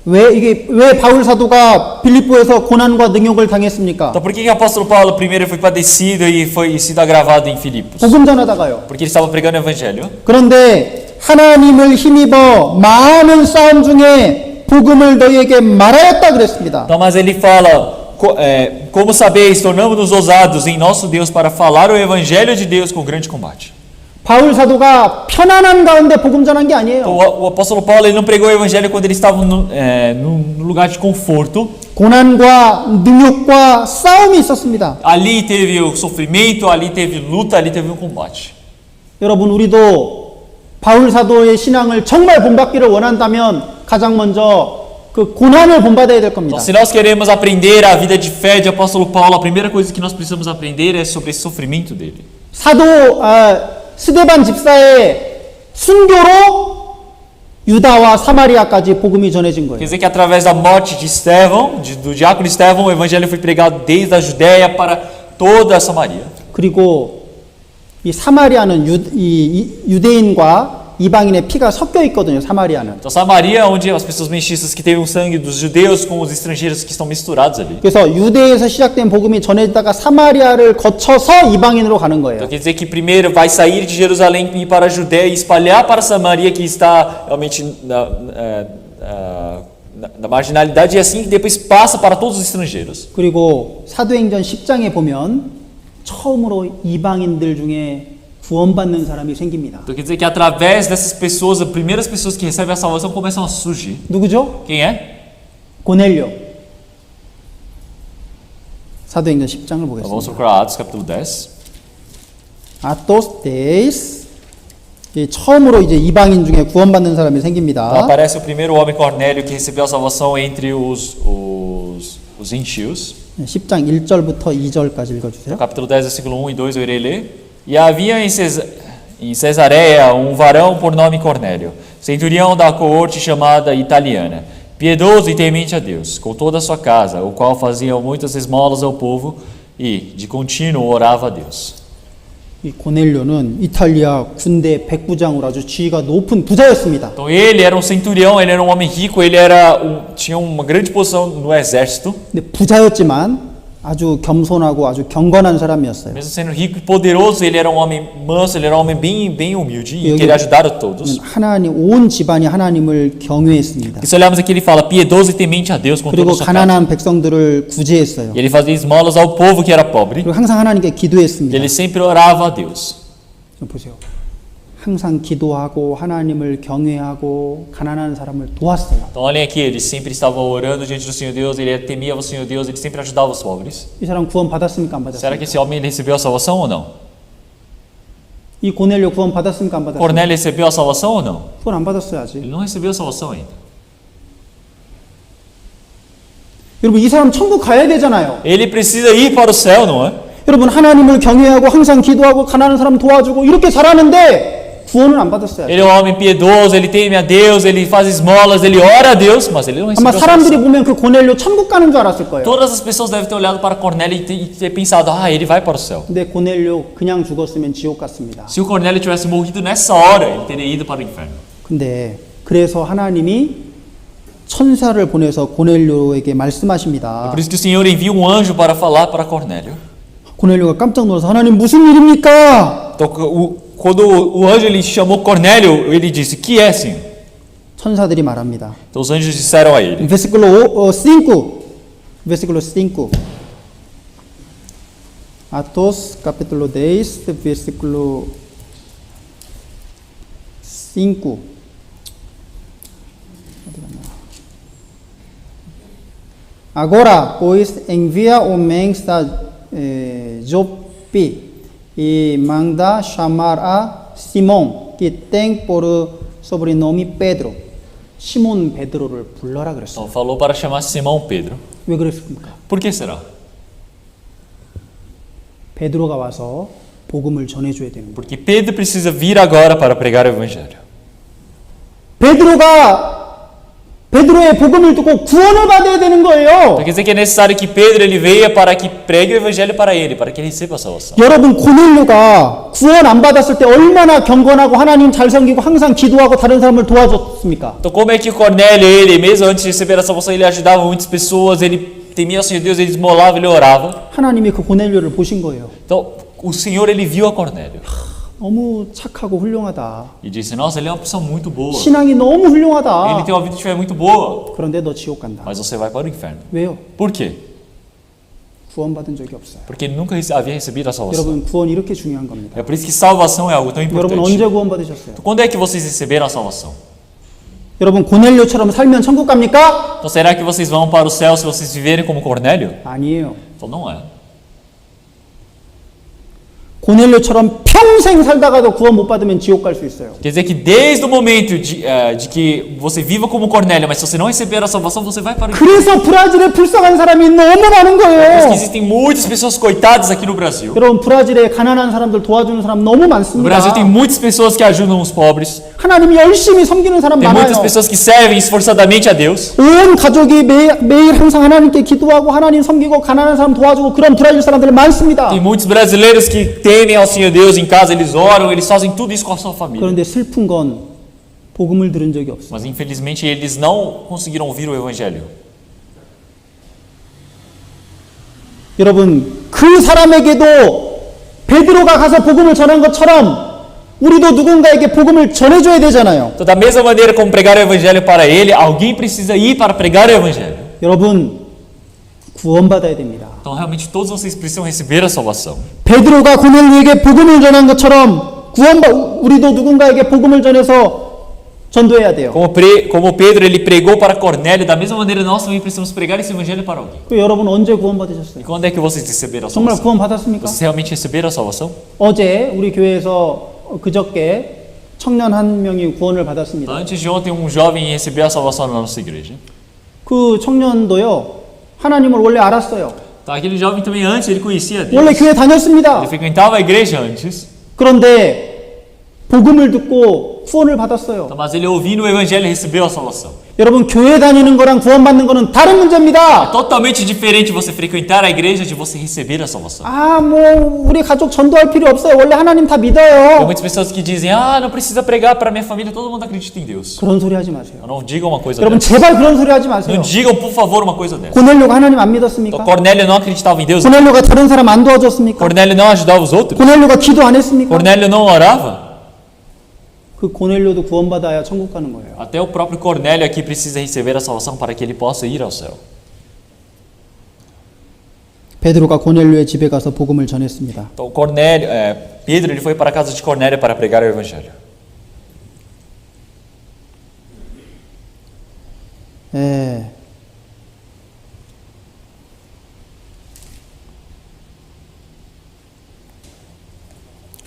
왜 바울 사도가 빌립보에서 고난과 능욕을 당했습니까? Então por que o apóstolo Paulo primeiro foi padecido e foi sido agravado em Filipos? 복음 전하다가요. Porque ele estava pregando o evangelho. 그런데 하나님을 힘입어 많은 싸움 중에 복음을 너희에게 말하였다 그랬습니다. Então, mas ele fala, como sabeis, tornamos-nos ousados em nosso Deus para falar o evangelho de Deus com grande combate. 바울 사도가 편안한 가운데 복음 전한 게 아니에요. Então, o apóstolo Paulo ele não pregou o evangelho quando ele estava num lugar de conforto. 고난과 능욕과 싸움이 있었습니다. Ali teve o sofrimento, ali teve luta, ali teve um combate. 여러분 우리도 바울 사도의 신앙을 정말 본받기를 원한다면 가장 먼저 그 고난을 본받아야 될 겁니다. Então, se nós queremos aprender a vida de fé de apóstolo Paulo, a primeira coisa que nós precisamos aprender é sobre esse sofrimento dele. 스데반 집사의 순교로 유다와 사마리아까지 복음이 전해진 Quer 거예요. dizer que através da morte de Estevão, do diácono Estevão, o evangelho foi pregado desde a Judéia para toda a Samaria. 그리고 이 사마리아는 유대인과 이방인의 피가 섞여 있거든요. 사마리아는. Então Samaria é onde as pessoas mestiças que têm o sangue dos judeus com os estrangeiros que estão misturados ali. 그래서 유대에서 시작된 복음이 전해지다가 사마리아를 거쳐서 이방인으로 가는 거예요. Então quer dizer que primeiro vai sair de Jerusalém e ir para a Judéia e espalhar para Samaria que está realmente na marginalidade e assim que depois passa para todos os estrangeiros. 그리고 사도행전 10장에 보면 처음으로 이방인들 중에 구원받는 사람이 생깁니다. Então quer dizer que através dessas pessoas, as primeiras pessoas que recebem a salvação começam a surgir. 누구죠? Quem é? 고넬료. 사도행전 10장을 Vamos 보겠습니다. procurar Atos capítulo 10. 아토스 데이스. 처음으로 이제 이방인 중에 구원받는 사람이 Então 생깁니다. aparece o primeiro homem Cornélio que recebeu a salvação entre os gentios. 10장 1절부터 2절까지 읽어주세요. Capítulo 10, versículo 1 e 2, eu irei ler. E havia em Cesareia um varão por nome Cornélio, centurião da coorte chamada italiana, piedoso e temente a Deus, com toda a sua casa, o qual fazia muitas esmolas ao povo e, de contínuo, orava a Deus. 이 고넬료는 이탈리아 군대 백부장으로 아주 지위가 높은 부자였습니다. Então ele era um centurião, ele era um homem rico, ele era tinha uma grande posição no exército. 근데 부자였지만 아주 겸손하고 아주 경건한 사람이었어요. Mesmo sendo rico e poderoso, ele era um homem manso, ele era um homem bem humilde e queria ajudar a todos. 하나님 온 집안이 하나님을 경외했습니다. E se olharmos aqui, ele fala piedoso e temente a Deus com toda a 그리고 sua casa. 가난한 백성들을 구제했어요. E ele fazia esmolas ao povo que era pobre. 그리고 항상 하나님께 E 기도했습니다. ele sempre orava a Deus. 좀 보세요. 항상 기도하고 하나님을 경외하고 가난한 사람을 도왔어요. Então olhem aqui, ele sempre estava orando diante do Senhor Deus, ele temia o Senhor Deus, ele sempre ajudava os pobres. 이 사람 구원 받았습니까? 안 받았습니까? Será que esse homem ele recebeu a salvação ou não? 이 고넬료 구원 받았습니까? 안 받았습니까? Cornélio recebeu a salvação ou não? 구원 안 받았어요 아직. Ele não recebeu a salvação ainda. 여러분 이 사람 천국 가야 되잖아요. Ele precisa ir para o céu, não é? 여러분 하나님을 경외하고 항상 기도하고 가난한 사람 도와주고 이렇게 잘하는데 구원을 안 받았어요. Ele é um homem piedoso, ele teme a Deus, ele faz esmolas, ele ora a Deus, mas ele não recebeu 아마 a 사람들이 salvação. 보면 그 고넬료 천국 가는 줄 알았을 거예요. Todas as pessoas devem ter olhado para Cornélio e ter pensado, ele vai para o céu. 근데 고넬료 그냥 죽었으면 지옥 갔습니다. Se o Cornélio tivesse morrido nessa hora, ele teria ido para o inferno. 근데 그래서 하나님이 천사를 보내서 고넬료에게 말씀하십니다. Por isso que o Senhor envia um anjo para falar para Cornélio. 고넬료가 깜짝 놀라서 하나님 무슨 일입니까? Então, quando o anjo ele chamou Cornélio, ele disse, que é, Senhor? 천사들이 말합니다. Então os anjos disseram a ele. Versículo 5. Versículo 5. Atos capítulo 10, versículo 5. Agora, pois, envia homens a Jope e manda chamar a Simão, que tem por sobrenome Pedro. 시몬 베드로를 불러라 그랬어요. Então falou para chamar Simão Pedro. 왜 그랬습니까? Por que será? 베드로가 와서 복음을 전해줘야 되는 거예요. Porque Pedro precisa vir agora para pregar o evangelho. 베드로의 복음을 듣고 구원을 받아야 되는 거예요. Então quer dizer que é necessário que Pedro ele venha para que pregue o evangelho para ele, para que ele receba a salvação. 여러분 고넬료가 구원 안 받았을 때 얼마나 경건하고 하나님 잘 섬기고 항상 기도하고 다른 사람을 도와줬습니까? Então como é que Cornélio, ele mesmo antes de receber a salvação, ele ajudava muitas pessoas, ele temia o Senhor Deus, ele esmolava, ele orava. 하나님이 그 고넬료를 보신 거예요. Então o Senhor ele viu a Cornélio 너무 착하고 훌륭하다. e disse, nossa, ele é uma pessoa muito boa. 신앙이 너무 Ele 훌륭하다. tem uma vida de fé muito boa, 그런데 너 지옥 간다. mas você vai para o inferno. 왜요? Por quê? 구원받은 적이 없어요. Porque ele nunca havia recebido a salvação. 여러분 구원 이렇게 중요한 겁니다. É por isso que salvação é algo tão 여러분 importante. 언제 구원받으셨어요? Quando é que vocês receberam a salvação? 여러분 고넬료처럼 살면 천국 갑니까? Então será que vocês vão para o céu se vocês viverem como Cornélio? 아니에요. Então não é. 고넬료처럼 평생 살다가도 구원 못 받으면 지옥 갈 수 있어요. Quer dizer que desde o momento de que você viva como Cornélio, mas se você não receber a salvação, você vai para o inferno. 그래서 브라질에 불쌍한 사람이 너무 많은 Por isso 거예요. que existem muitas pessoas coitadas aqui no Brasil. 여러분 브라질에 가난한 사람들 도와주는 사람 너무 No 많습니다. Brasil tem muitas pessoas que ajudam os pobres. 하나님 열심히 섬기는 사람 Tem muitas 많아요. pessoas que servem esforçadamente a Deus. 온 가족이 매일 항상 하나님께 기도하고 하나님 섬기고 가난한 사람 도와주고 그런 브라질 사람들 많습니다. Tem muitos brasileiros que temem ao Senhor Deus em casa, eles oram, eles fazem tudo isso com a sua família. 그런데 슬픈 건 복음을 들은 적이 없어요. Mas infelizmente eles não conseguiram ouvir o Evangelho. 여러분 그 사람에게도 베드로가 가서 복음을 전한 것처럼 우리도 누군가에게 복음을 전해줘야 되잖아요. Então, da mesma maneira como pregar o Evangelho para ele, alguém precisa ir para pregar o Evangelho. 여러분 구원받아야 됩니다. Então realmente todos vocês precisam receber a salvação. 베드로가 고넬료에게 복음을 전한 것처럼 우리도 누군가에게 복음을 전해서 전도해야 돼요. Como Pedro ele pregou para Cornélio, da mesma maneira nós também precisamos pregar esse Evangelho para alguém. 그 여러분 언제 구원받으셨어요? E quando é que vocês receberam a 정말 salvação? 구원 받았습니까? Vocês realmente receberam a salvação? 어제 우리 교회에서 그저께 청년 한 명이 구원을 받았습니다. Antes de ontem um jovem recebeu a salvação na nossa igreja. 그 청년도요 하나님을 원래 알았어요. Então, aquele jovem também antes ele conhecia Deus. 원래 교회 다녔습니다. Ele frequentava a igreja antes. 그런데 복음을 듣고 구원을 받았어요. Mas ele ouvindo o evangelho recebeu a salvação. 여러분, 교회 다니는 거랑 구원받는 거는 다른 É 문제입니다. totalmente diferente você frequentar a igreja de você receber a salvação. 아, 뭐 우리 가족 전도할 필요 없어요. 원래 하나님 다 Tem 믿어요. muitas pessoas que dizem, ah, não precisa pregar para minha família, todo mundo acredita em Deus. 그런 소리 하지 마세요. Não digam uma coisa 여러분, dessa. 제발 그런 소리 하지 마세요. Não digam, por favor, uma coisa dessa. 고넬료가 하나님 안 Então, 믿었습니까? Cornélio não acreditava em Deus. 고넬료가 다른 사람 안 도와줬습니까? Cornélio não ajudava os outros. 고넬료가 기도 안 했습니까? Cornélio não orava. 그 고넬료도 구원받아야 천국 가는 거예요. Até o próprio Cornélio aqui precisa receber a salvação para que ele possa ir ao céu. 베드로가 고넬료의 집에 가서 복음을 전했습니다. Então, Cornélio, Pedro ele foi para a casa de Cornélio para pregar o evangelho. 예.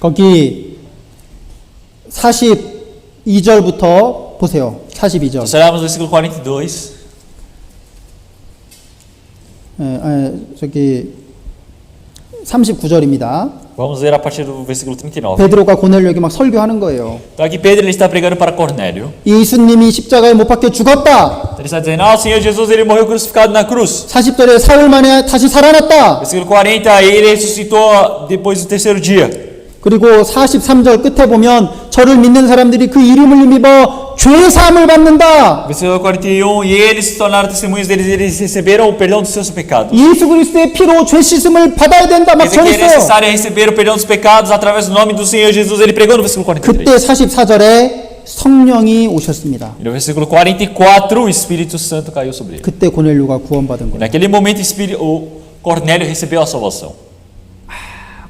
거기 42절부터 보세요. 42절. Nós olhamos o versículo 42. 저기 39절입니다. Vamos ler a partir do versículo 39. 베드로가 고넬료에게 막 설교하는 거예요. Então aqui Pedro ele está pregando para Cornélio. 예수님이 십자가에 못 박혀 죽었다. Ele está dizendo, ah, o Senhor Jesus ele morreu crucificado na cruz. 40절에 사흘 만에 다시 살아났다. Versículo 40, ele ressuscitou depois do terceiro dia. 그리고 43절 끝에 보면 저를 믿는 사람들이 그 이름을 힘입어 죄 사함을 받는다. Versículo 41, e eles se tornaram testemunhas deles, eles receberam o perdão dos seus pecados. 예수 그리스도의 피로 죄 씻음을 받아야 된다 막 Quer dizer que é 전했어요. necessário receber o perdão dos pecados através do nome do Senhor Jesus. Ele pregou no versículo 43. 그때 44절에 성령이 오셨습니다. E no versículo 44, o Espírito Santo caiu sobre ele. 그때 고넬료가 구원받은 E 거예요. naquele momento, o Cornélio recebeu a salvação.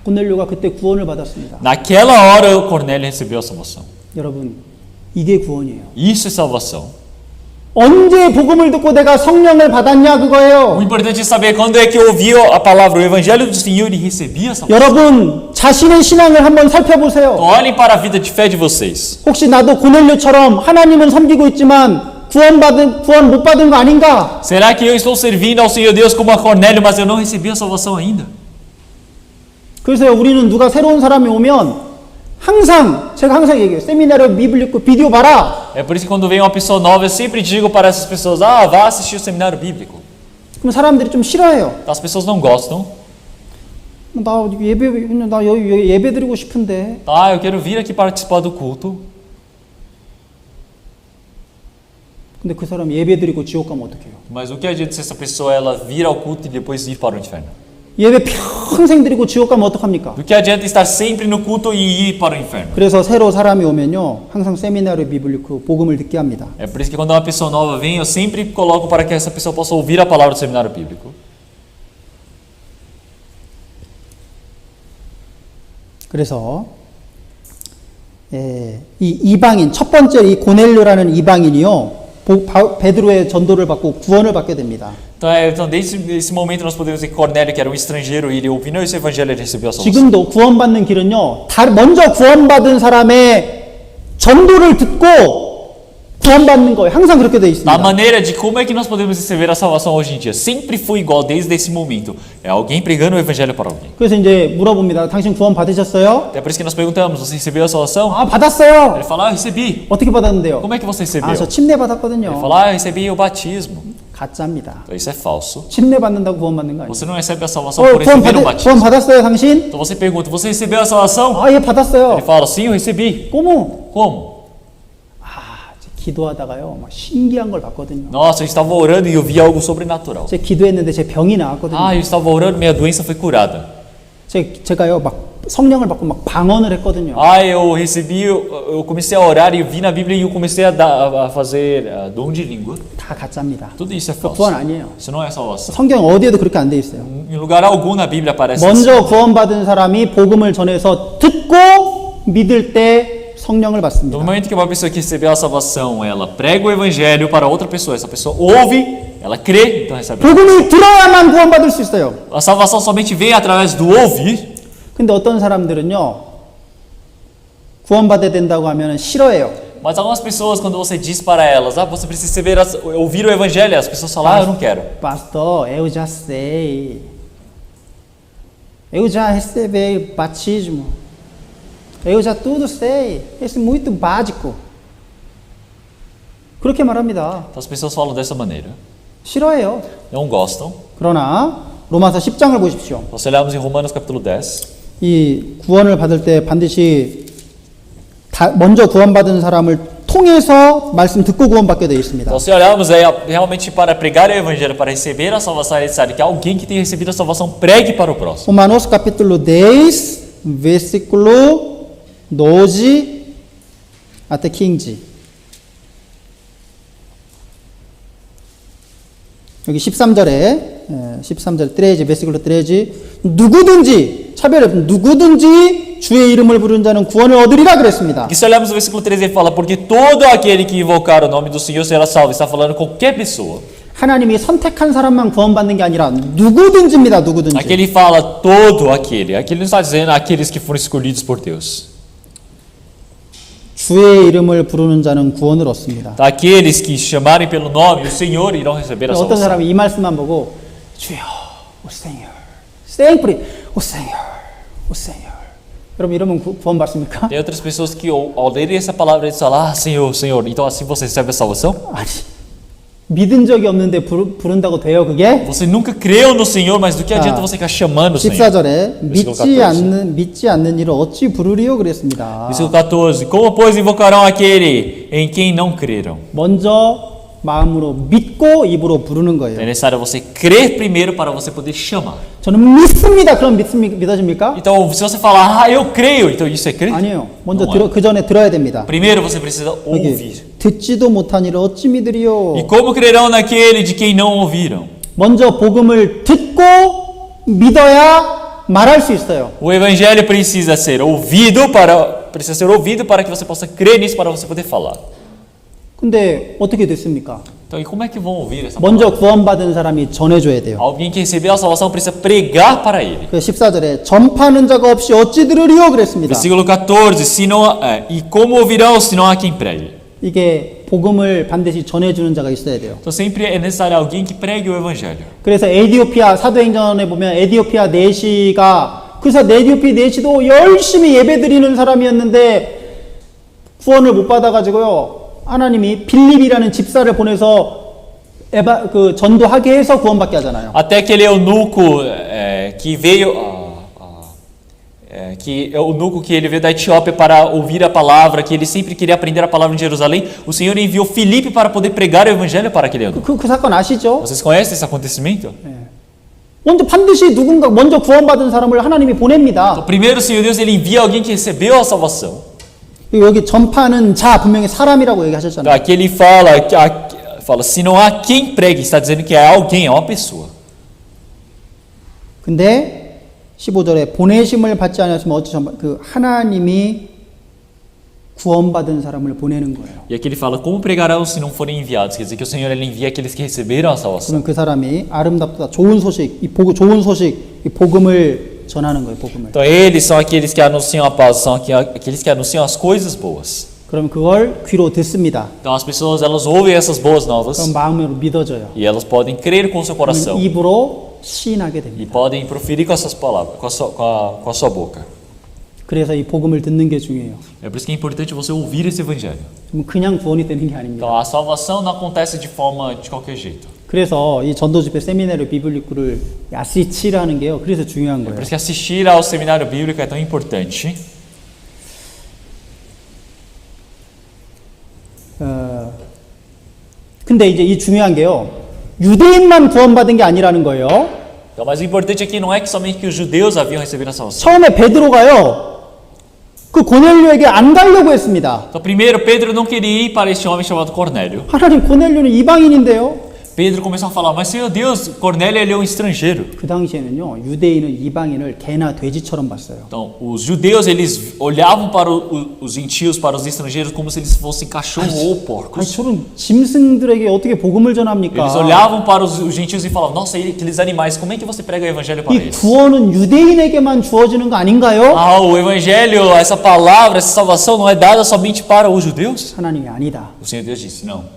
고넬료가 그때 구원을 받았습니다. Naquela hora, o Cornélio recebeu a salvação. 여러분, 이게 구원이에요. Isso é salvação. 언제 복음을 듣고 내가 성령을 받았냐 O 그거예요. importante é saber quando é que eu ouvi a palavra, o Evangelho do Senhor e recebi a salvação. 여러분, 자신의 신앙을 한번 살펴보세요. Então, olhem para a vida de fé de vocês. 혹시 나도 고넬료처럼 하나님은 섬기고 있지만 구원 못 받은 거 아닌가? Será que eu estou servindo ao Senhor Deus como a Cornélio, mas eu não recebi a salvação ainda? 그래서 우리는 누가 새로운 사람이 오면 제가 항상 얘기해요. 세미나를 비블리코 비디오 봐라. É por isso que quando vem uma pessoa nova, eu sempre digo para essas pessoas, ah, vá assistir o seminário bíblico. 그럼 사람들이 좀 싫어해요. As pessoas não gostam. 나 예배 드리고 싶은데. Ah, eu quero vir aqui participar do culto. 근데 그 사람 예배 드리고 지옥 가면 어떡해요? Mas o que adianta se essa pessoa ela vir ao culto e depois ir para o inferno? 예배 평생 드리고 지옥 가면 어떡합니까? Do que adianta estar sempre no culto e ir para o inferno? 그래서 새로 사람이 오면요. 항상 세미나르 비블리코 복음을 듣게 합니다. É por isso que quando uma pessoa nova vem, eu sempre coloco para que essa pessoa possa ouvir a palavra do seminário bíblico. 그래서 이 이방인 첫 번째 이 고넬료라는 이방인이요. 베드로의 전도를 받고 구원을 받게 됩니다. Então desde esse momento nós podemos ver que Cornélio, que era um estrangeiro, ele ouvindo esse evangelho, ele recebeu a salvação. 지금도 구원받는 길은요. 먼저 구원받은 사람의 전도를 듣고 구원받는 거예요. 항상 그렇게 돼 있습니다. A maneira de como é que nós podemos receber a salvação hoje em dia sempre foi igual desde esse momento. É alguém pregando o evangelho para alguém. 그래서 이제 물어봅니다. 당신 구원 받으셨어요? É por isso que nós perguntamos, você recebeu a salvação? 아, 받았어요. Ele fala, ah, eu recebi. 어떻게 받았는데요? Como é que você recebeu? 아, 저 침례 Ele 받았거든요. fala, ah, eu recebi o batismo. 가짜입니다. Então isso é falso. 침례 받는다고 구원 받는 거 아니에요? Você não recebe a salvação por 구원 receber o batismo. 받았어요, 당신? Então você pergunta, você recebeu a salvação? 아, 예, 받았어요. Ele fala, sim, eu recebi. como? Como? 기도하다가요, 막 신기한 걸 봤거든요. Nossa, eu estava orando e eu vi algo sobrenatural. 제가 기도했는데 제 병이 나았거든요. Ah, eu estava orando e minha doença foi curada. 제가요, 막 성령을 받고 막 방언을 했거든요. Ah, eu recebi, eu comecei a orar e eu vi na Bíblia e eu comecei a fazer dom de língua. 다 가짜입니다. Tudo isso é falso. 구원 아니에요. Isso não é salvação. 성경 어디에도 그렇게 안 돼 있어요. Em lugar algum na Bíblia aparece 먼저 isso. 구원받은 사람이 복음을 전해서 듣고 믿을 때 성령을 받습니다. No momento que uma pessoa que recebeu a salvação, ela prega o evangelho para outra pessoa, essa pessoa ouve, ela crê, então recebe. 복음을 들어야만 구원받을 수 있어요. A salvação somente vem através do ouvir. 근데 어떤 사람들은요, 구원받아야 된다고 하면 싫어해요. Mas algumas pessoas, quando você diz para elas, ah, você precisa ouvir o evangelho, as pessoas falam, ah, eu não quero. Pastor, eu já sei. Eu já recebi batismo. Eu já tudo sei. Esse muito básico. 그렇게 말합니다. Então as pessoas falam dessa maneira. 싫어해요. Não gostam. 그러나 로마서 10장을 보십시오. Então, se olharmos em Romanos capítulo 10, 이 구원을 받을 때 반드시 먼저 구원받은 사람을 통해서 말씀 듣고 구원받게 되어 있습니다. então se olharmos aí realmente para pregar o evangelho, para receber a salvação, é necessário que alguém que tenha recebido a salvação pregue para o próximo. Romanos capítulo 10, versículo 12 até 15. 여기 13절에 13절 13, versículo 13 누구든지 차별이 없는 누구든지 주의 이름을 부르는 자는 구원을 얻으리라 그랬습니다. Aqui se olharmos no versículo 13, ele fala, porque todo aquele que invocar o nome do Senhor será salvo. Está falando qualquer pessoa. 하나님이 선택한 사람만 구원받는 게 아니라 누구든지입니다. 누구든지. Aqui ele fala todo aquele. Aqui ele não está dizendo aqueles que foram escolhidos por Deus. 주의 이름을 부르는 자는 구원을 얻습니다. Tá? Aqueles que chamarem pelo nome, o Senhor irão receber a 어떤 salvação. 사람이 이 말씀만 보고 주여, 오 Senhor, sempre, 오 Senhor, 오 Senhor. 여러분 이러면 구원 받습니까? Tem outras pessoas que ao lerem essa palavra eles falam, ah, Senhor, Senhor. Então assim você recebe a salvação? 아니, 믿은 적이 없는데 부른다고 돼요 그게? Você nunca creu no Senhor, mas do que adianta você ficar chamando o Senhor? 14절에 Versículo 믿지 않는 일을 어찌 부르리요 그랬습니다. Versículo 14. Como, pois, invocarão aquele em quem não creram? 먼저 마음으로 믿고 입으로 부르는 É 거예요. necessário você crer primeiro para você poder chamar. 저는 믿습니다. 그럼 믿어집니까? Então, se você falar, ah, eu creio, então isso é crer? 아니에요. 먼저 Não é. 그 전에 들어야 됩니다. Primeiro você precisa 여기 ouvir. 듣지도 못한 일을 어찌 믿으리요? E como crerão naquele de quem não ouviram? 먼저 복음을 듣고 믿어야 말할 수 있어요. O evangelho precisa ser ouvido para que você possa crer nisso para você poder falar. 근데 어떻게 됐습니까? Então, e como é que vão ouvir essa palavra? 먼저 구원받은 사람이 전해줘야 돼요. Alguém que recebeu a salvação precisa pregar para ele. 그 14절에 전파하는 자가 없이 어찌 들으리요 그랬습니다. Versículo 14. E como ouvirão se não há quem pregue? 이게 복음을 반드시 전해주는 자가 있어야 돼요. Então sempre é necessário alguém que pregue o evangelho. 그래서 에디오피아 사도행전에 보면 에디오피아 내시가 그래서 에디오피아 내시도 열심히 예배드리는 사람이었는데 구원을 못 받아가지고요. 하나님이 빌립이라는 집사를 보내서 전도하게 해서 구원받게 하잖아요. Até aquele eunuco que veio, eunuco que ele veio da Etiópia para ouvir a palavra, que ele sempre queria aprender a palavra em Jerusalém, o Senhor enviou Filipe para poder pregar o evangelho para aquele eunuco. 그 사건 아시죠? Vocês conhecem esse acontecimento? 먼저 반드시 누군가 먼저 구원받은 사람을 하나님이 보냅니다. Então, primeiro o Senhor Deus ele envia alguém que recebeu a salvação. 여기 전파하는 자 분명히 사람이라고 Então, 얘기하셨잖아요. aqui ele fala, se não há quem pregue, está dizendo que é alguém, é uma pessoa. 근데 15절에 보내심을 받지 않았으면 어찌 하나님이 구원받은 사람을 보내는 거예요. E aqui ele fala, como pregarão se não forem enviados? Quer dizer que o Senhor ele envia aqueles que receberam a salvação. 그러면 그 사람이 아름답다 좋은 소식, 좋은 소식, 이 복음을 전하는 거예요. 복음을. Então eles são aqueles que anunciam a paz, são aqueles que anunciam as coisas boas. 그럼 그걸 귀로 듣습니다. Então as pessoas elas ouvem essas boas novas 그럼 마음으로 믿어져요. e elas podem crer com o seu coração 입으로 시인하게 e 됩니다. podem proferir com essas palavras, com a sua boca. 그래서 이 복음을 듣는 게 중요해요. É por isso que é importante você ouvir esse evangelho. 그냥 구원이 되는 게 아닙니다. Então a salvação não acontece de qualquer jeito. 그래서 이 전도 집회 세미나리 비블리쿠를 아시치라는 게요. 그래서 중요한 É por 거예요. isso que assistir ao seminário bíblico é tão importante. 근데 이제 이 중요한 게요. 유대인만 구원받은 게 아니라는 거예요. Então, mas o importante aqui não é que somente que os judeus haviam recebido a salvação. 처음에 베드로가요. 그 고넬료에게 안 가려고 했습니다. Então, primeiro, Pedro não queria ir para este homem chamado Cornélio. 하나님 고넬료는 이방인인데요. Pedro começou a falar, mas Senhor Deus, Cornélio ele é um estrangeiro. 그 당시에는요. 유대인은 이방인을 개나 돼지처럼 봤어요. Então, os judeus eles olhavam para os gentios, para os estrangeiros como se eles fossem cachorro ou 아니, porcos. 저런 짐승들에게 어떻게 복음을 전합니까? Eles olhavam para os gentios e falavam, nossa, aqueles animais, como é que você prega o evangelho para 이 eles? 구원은 유대인에게만 주어지는 거 아닌가요? Ah, o evangelho, essa palavra, essa salvação não é dada somente para os judeus? 하나님이 아니다. O Senhor Deus disse, não.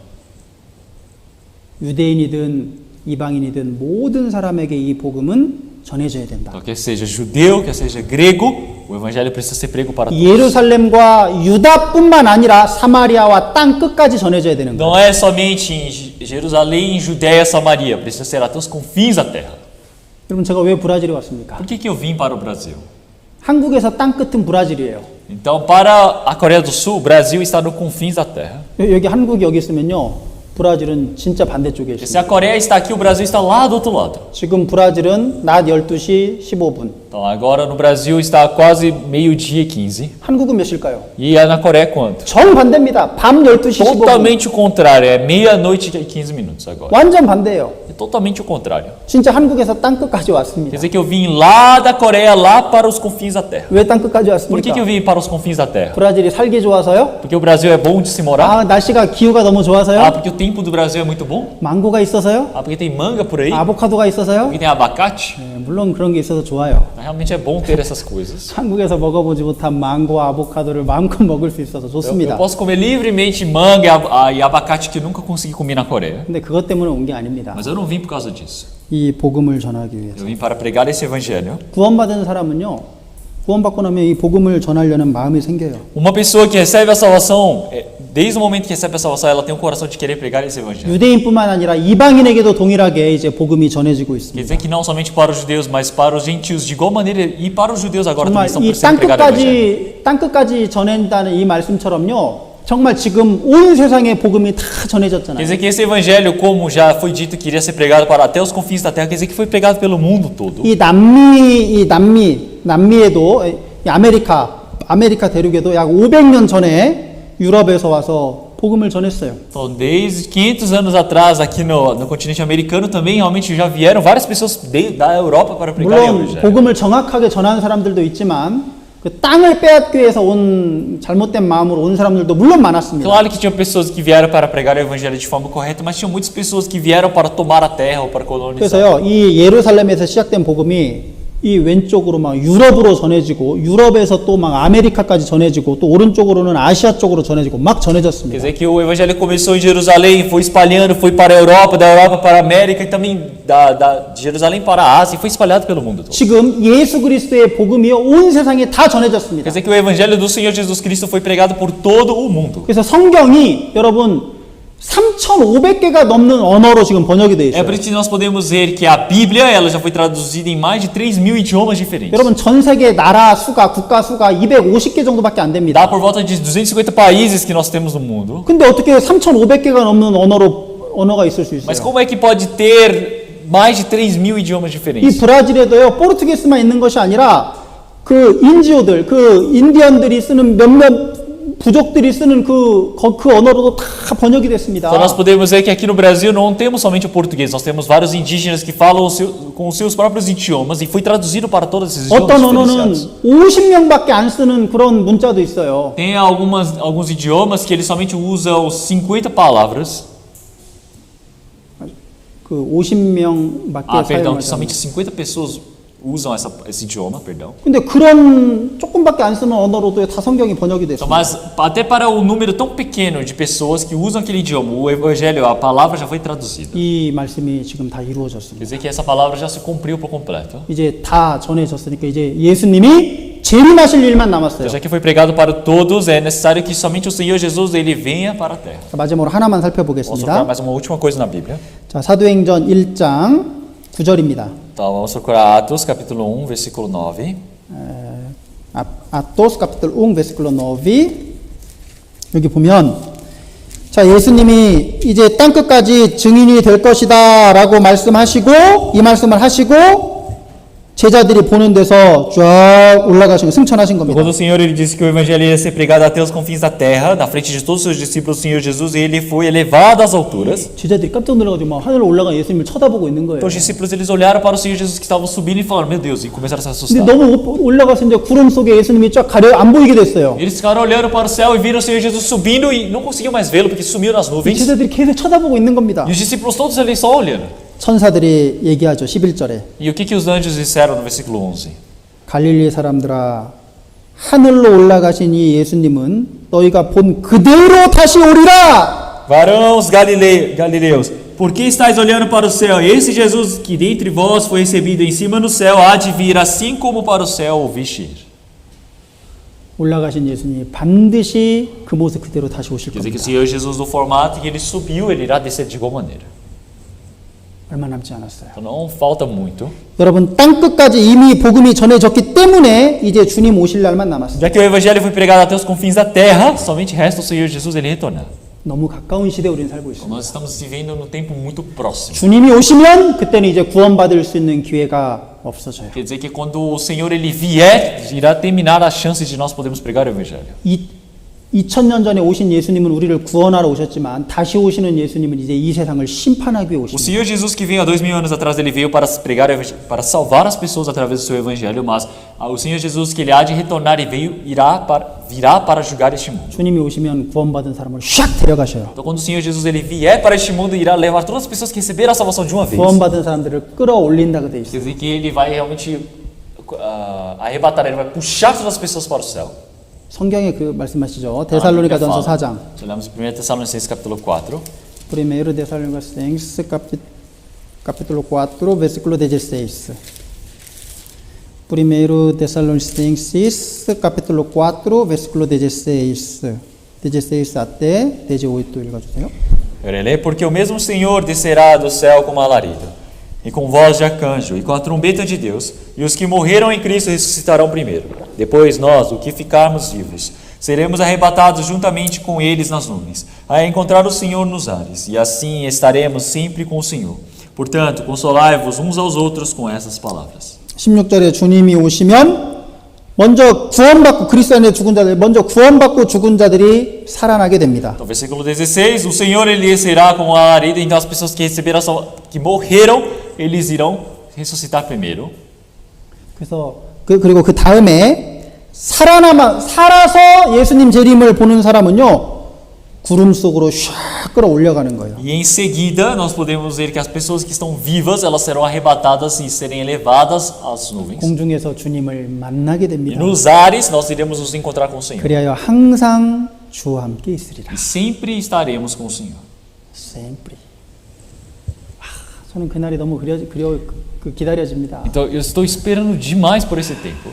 유대인이든 이방인이든 모든 사람에게 이 복음은 전해져야 된다. Então, quer seja judeu, quer seja grego, O evangelho precisa ser prego para todos. 예루살렘과 유다뿐만 아니라 사마리아와 땅 끝까지 전해져야 되는 거예요. Não é somente em Jerusalém, em Judéia, Samaria. Precisa ser até os confins da terra. 여러분 제가 왜 브라질에 왔습니까? Por que eu vim para o Brasil? 한국에서 땅 끝은 브라질이에요. Então, para a Coreia do Sul, o Brasil está no confins da terra. 여기 한국이 여기 있으면요. 브라질은 진짜 반대쪽에 Se 있습니다. a Coreia está aqui, o Brasil está lá do outro lado. 지금 브라질은 낮 12시 15분. Então, agora no Brasil está quase meio-dia e 15. 한국은 몇 시일까요? E na Coreia é quanto? 정반대입니다. 밤 12시 15분. Totalmente o contrário, é meia-noite e 15 minutos agora. 완전 반대예요. É totalmente o contrário. 진짜 한국에서 땅 끝까지 Quer 왔습니다. dizer que eu vim lá da Coreia, lá para os confins da terra. 왜 땅 끝까지 Por que 왔습니까? eu vim para os confins da terra? 브라질이 살기 좋아서요? Porque o Brasil é bom de se morar? 아, 날씨가 기후가 너무 Ah, 좋아서요? porque o tempo do Brasil é muito bom? 망고가 있어서요? Ah, porque tem manga por aí? 아보카도가 있어서요? Porque tem abacate? 네, 물론 그런 게 있어서 좋아요. Realmente é bom ter essas coisas. 한국에서 먹어보지 못한 망고와 아보카도를 마음껏 먹을 수 있어서 Eu 좋습니다. posso comer livremente manga e abacate que eu nunca consegui comer na Coreia. 근데 그것 때문에 온 게 아닙니다. Mas eu não vim por causa disso. 이 복음을 전하기 위해서. Eu vim para pregar esse evangelho. 구원받은 사람은요. 구원받고 나면 이 복음을 전하려는 마음이 생겨요. Uma pessoa que recebe a salvação, desde o momento que recebe a salvação, ela tem um coração de querer pregar esse evangelho. 유대인뿐만 아니라 이방인에게도 동일하게 이제 복음이 전해지고 Quer 있습니다. dizer que não somente para os judeus, mas para os gentios de igual maneira e para os judeus agora também 정말 estão 이 precisando pregar o evangelho. 땅 끝까지 전한다는 이 말씀처럼요. 정말 지금 온 세상에 복음이 다 Quer 전해졌잖아요. dizer que esse evangelho, como já foi dito que iria ser pregado para até os confins da terra, quer dizer que foi pregado pelo mundo todo. 이 남미에도 이 아메리카 대륙에도 약 500년 전에 유럽에서 와서 복음을 전했어요. Então, desde 500 anos atrás, aqui no continente americano também realmente já vieram várias pessoas da Europa para pregar o 물론 evangelho. 복음을 정확하게 전하는 사람들도 있지만 그 땅을 빼앗기 위해서 온 잘못된 마음으로 온 사람들도 물론 많았습니다. Claro que tinha pessoas que vieram para pregar o evangelho de forma correta, mas tinha muitas pessoas que vieram para tomar a terra ou para colonizar. 그래서요, 이 예루살렘에서 시작된 복음이 이 왼쪽으로 막 유럽으로 전해지고 유럽에서 또 막 아메리카까지 전해지고 또 오른쪽으로는 아시아 쪽으로 전해지고 막 Quer 전해졌습니다. dizer que o evangelho começou em Jerusalém, foi espalhando, foi para a Europa, da Europa para a América e também de Jerusalém para a Ásia e foi espalhado pelo mundo todo. 지금 예수 그리스도의 복음이 온 세상에 다 Quer 전해졌습니다. dizer que o evangelho do Senhor Jesus Cristo foi pregado por todo o mundo. 그래서 성경이 여러분 3,500개가 넘는 언어로 지금 번역이 되어 É 있어요. por isso que nós podemos ver que a Bíblia ela já foi traduzida em mais de 3.000 idiomas diferentes. 여러분 전 세계 나라 수가 국가 수가 250개 정도밖에 안 됩니다. Dá por volta de 250 países que nós temos no mundo. 근데 어떻게 3,500개가 넘는 언어가 있을 수 Mas 있어요? como é que pode ter mais de 3.000 idiomas 이 diferentes? 브라질에도요 포르투게스만 있는 것이 아니라 그 인지오들 그 인디언들이 쓰는 몇몇 부족들이 쓰는 그 언어로도 다 번역이 됐습니다. Então nós podemos ver que aqui no Brasil não temos somente o português, nós temos vários indígenas que falam com os seus próprios idiomas e foi traduzido para todos esses idiomas 어떤 언어는 diferenciados. 50명밖에 안 쓰는 그런 문자도 있어요. Tem alguns idiomas que eles somente usam 50 palavras. 그 50명밖에 Perdão, que 사용하지 somente 50 pessoas usam esse idioma, perdão. 근데 그런 조금밖에 안 쓰는 언어로도 다 성경이 번역이 Então, 됐습니다. mas até para um número tão pequeno de pessoas que usam aquele idioma, o evangelho, a palavra já foi traduzida. 이 말씀이 지금 다 Quer 이루어졌습니다. dizer que essa palavra já se cumpriu por completo. 이제 다 전해졌으니까 이제 예수님이 재림하실 일만 남았어요. Já que foi pregado para todos, é necessário que somente o Senhor Jesus ele venha para a terra. 자, 마지막으로 하나만 Vamos focar 살펴보겠습니다. mais uma última coisa na Bíblia. 자, 사도행전 1장 9절입니다. Então vamos procurar Atos capítulo 1, versículo 9. 아토스 카피톨 1 베스클로 9 여기 보면 자 예수님이 이제 땅 끝까지 증인이 될 것이다 라고 말씀하시고 이 말씀을 하시고 제자들이 보는 데서 쫙 올라가신 거 승천하신 겁니다. Quando o Senhor ele disse que o evangelho ia ser pregado até os confins da terra, na frente de todos os seus discípulos, o Senhor Jesus ele foi elevado às alturas. 제자들이 깜짝 놀라가지고 막 하늘로 올라간 예수님을 쳐다보고 있는 거예요. Então os discípulos eles olharam para o Senhor Jesus que estava subindo e falaram: "Meu Deus!" e começaram a se 근데 assustar. 너무 올라가서 이제 구름 속에 예수님이 쫙 가려 안 보이게 됐어요. Eles ficaram olhando para o céu e viram o Senhor Jesus subindo e não conseguiam mais vê-lo porque sumiu nas nuvens. 제자들이 계속 쳐다보고 있는 겁니다. E os discípulos todos ali só olhando. 천사들이 얘기하죠. 11절에 E o que os anjos disseram no versículo 11? 갈릴리 사람들아 하늘로 올라가신 이 예수님은 너희가 본 그대로 다시 오리라. Varãos galileus, por que estáis olhando para o céu? Esse Jesus que dentre vós foi recebido em cima no céu há de vir assim como para o céu o viste ir. 올라가신 예수님이 반드시 그 모습 그대로 다시 오실 Quer dizer que o 겁니다. Senhor Jesus, no formato que ele subiu, ele irá descer de igual maneira. 얼마 남지 않았어요. Então não falta muito. 여러분 땅 끝까지 이미 복음이 전해졌기 때문에 이제 주님 오실 날만 남았어요. Já que o evangelho foi pregado até os confins da terra, somente resta o Senhor Jesus ele retornar. 너무 가까운 시대에 우리는 살고 있습니다. Nós estamos vivendo num tempo muito próximo. 주님이 오시면 그때는 이제 구원받을 수 있는 기회가 없어져요. Quer dizer que quando o Senhor ele vier, irá terminar as chances de nós podermos pregar o evangelho. 2000년 전에 오신 예수님은 우리를 구원하러 오셨지만 다시 오시는 예수님은 이제 이 세상을 심판하기 위해 O 오십니다. Senhor Jesus que veio há 2000 anos atrás, ele veio para pregar o evangelho, para salvar as pessoas através do seu evangelho, mas o Senhor Jesus que ele há de retornar e virá para julgar este mundo. 주님이 오시면 구원받은 사람을 샥 데려가셔요. Então quando o Senhor Jesus ele vier para este mundo, irá levar todas as pessoas que receberam a salvação de uma vez. 구원받은 사람들을 끌어올린다고 돼 있어요. Quer dizer que ele vai realmente arrebatar, ele vai puxar todas as pessoas para o céu. 성경에 그 말씀하시죠. 데살로니가전서 4장. Olhamos 1 Tessalonicenses capítulo 4. Primeiro Tessalonicenses capítulo 4, versículo 16. Primeiro Tessalonicenses capítulo 4, versículo 16. 16 até 18 읽어주세요. Eu irei ler, porque o mesmo Senhor descerá do céu com alarido, e com voz de arcanjo, e com a trombeta de Deus, e os que morreram em Cristo ressuscitarão primeiro. Depois nós, o que ficarmos vivos, seremos arrebatados juntamente com eles nas nuvens, a encontrar o Senhor nos ares, e assim estaremos sempre com o Senhor. Portanto, consolai-vos uns aos outros com essas palavras. 16절에 주님이 오시면 먼저 구원받고 그리스도 안에 죽은 자들 먼저 구원받고 죽은 자들이 살아나게 됩니다. No versículo 16, o Senhor ele descerá com alarido, então as pessoas que receberam que morreram, eles irão ressuscitar primeiro. 그래서 그리고 그 다음에 살아서 예수님 재림을 보는 사람은요 구름 속으로 샥 끌어올려가는 거예요. E em seguida, nós podemos ver que as pessoas que estão vivas, elas serão arrebatadas e serem elevadas às nuvens. 공중에서 주님을 만나게 E 됩니다. nos ares, nós iremos nos encontrar com o Senhor. 그리하여 항상 주와 함께 있으리라. E sempre estaremos com o Senhor. sempre. 저는 그날이 너무 기다려집니다. Então, eu estou esperando demais por esse tempo.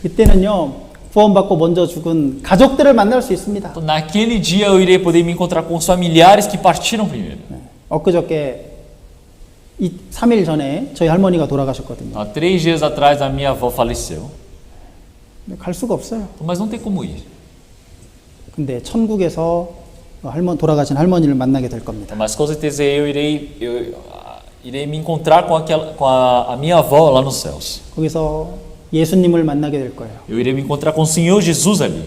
그때는요 구원받고 먼저 죽은 가족들을 만날 수 있습니다. Então, naquele dia, eu irei poder me encontrar com os familiares que partiram primeiro. 엊그저께 3일 전에 저희 할머니가 돌아가셨거든요. Há 3 dias atrás, a minha avó faleceu. 갈 수가 없어요. Mas não tem como ir. 근데 천국에서 돌아가신 할머니를 만나게 될 겁니다. Mas com certeza eu irei me encontrar com a minha avó lá nos céus. 거기서 예수님을 만나게 될 거예요. Eu irei me encontrar com o Senhor Jesus ali.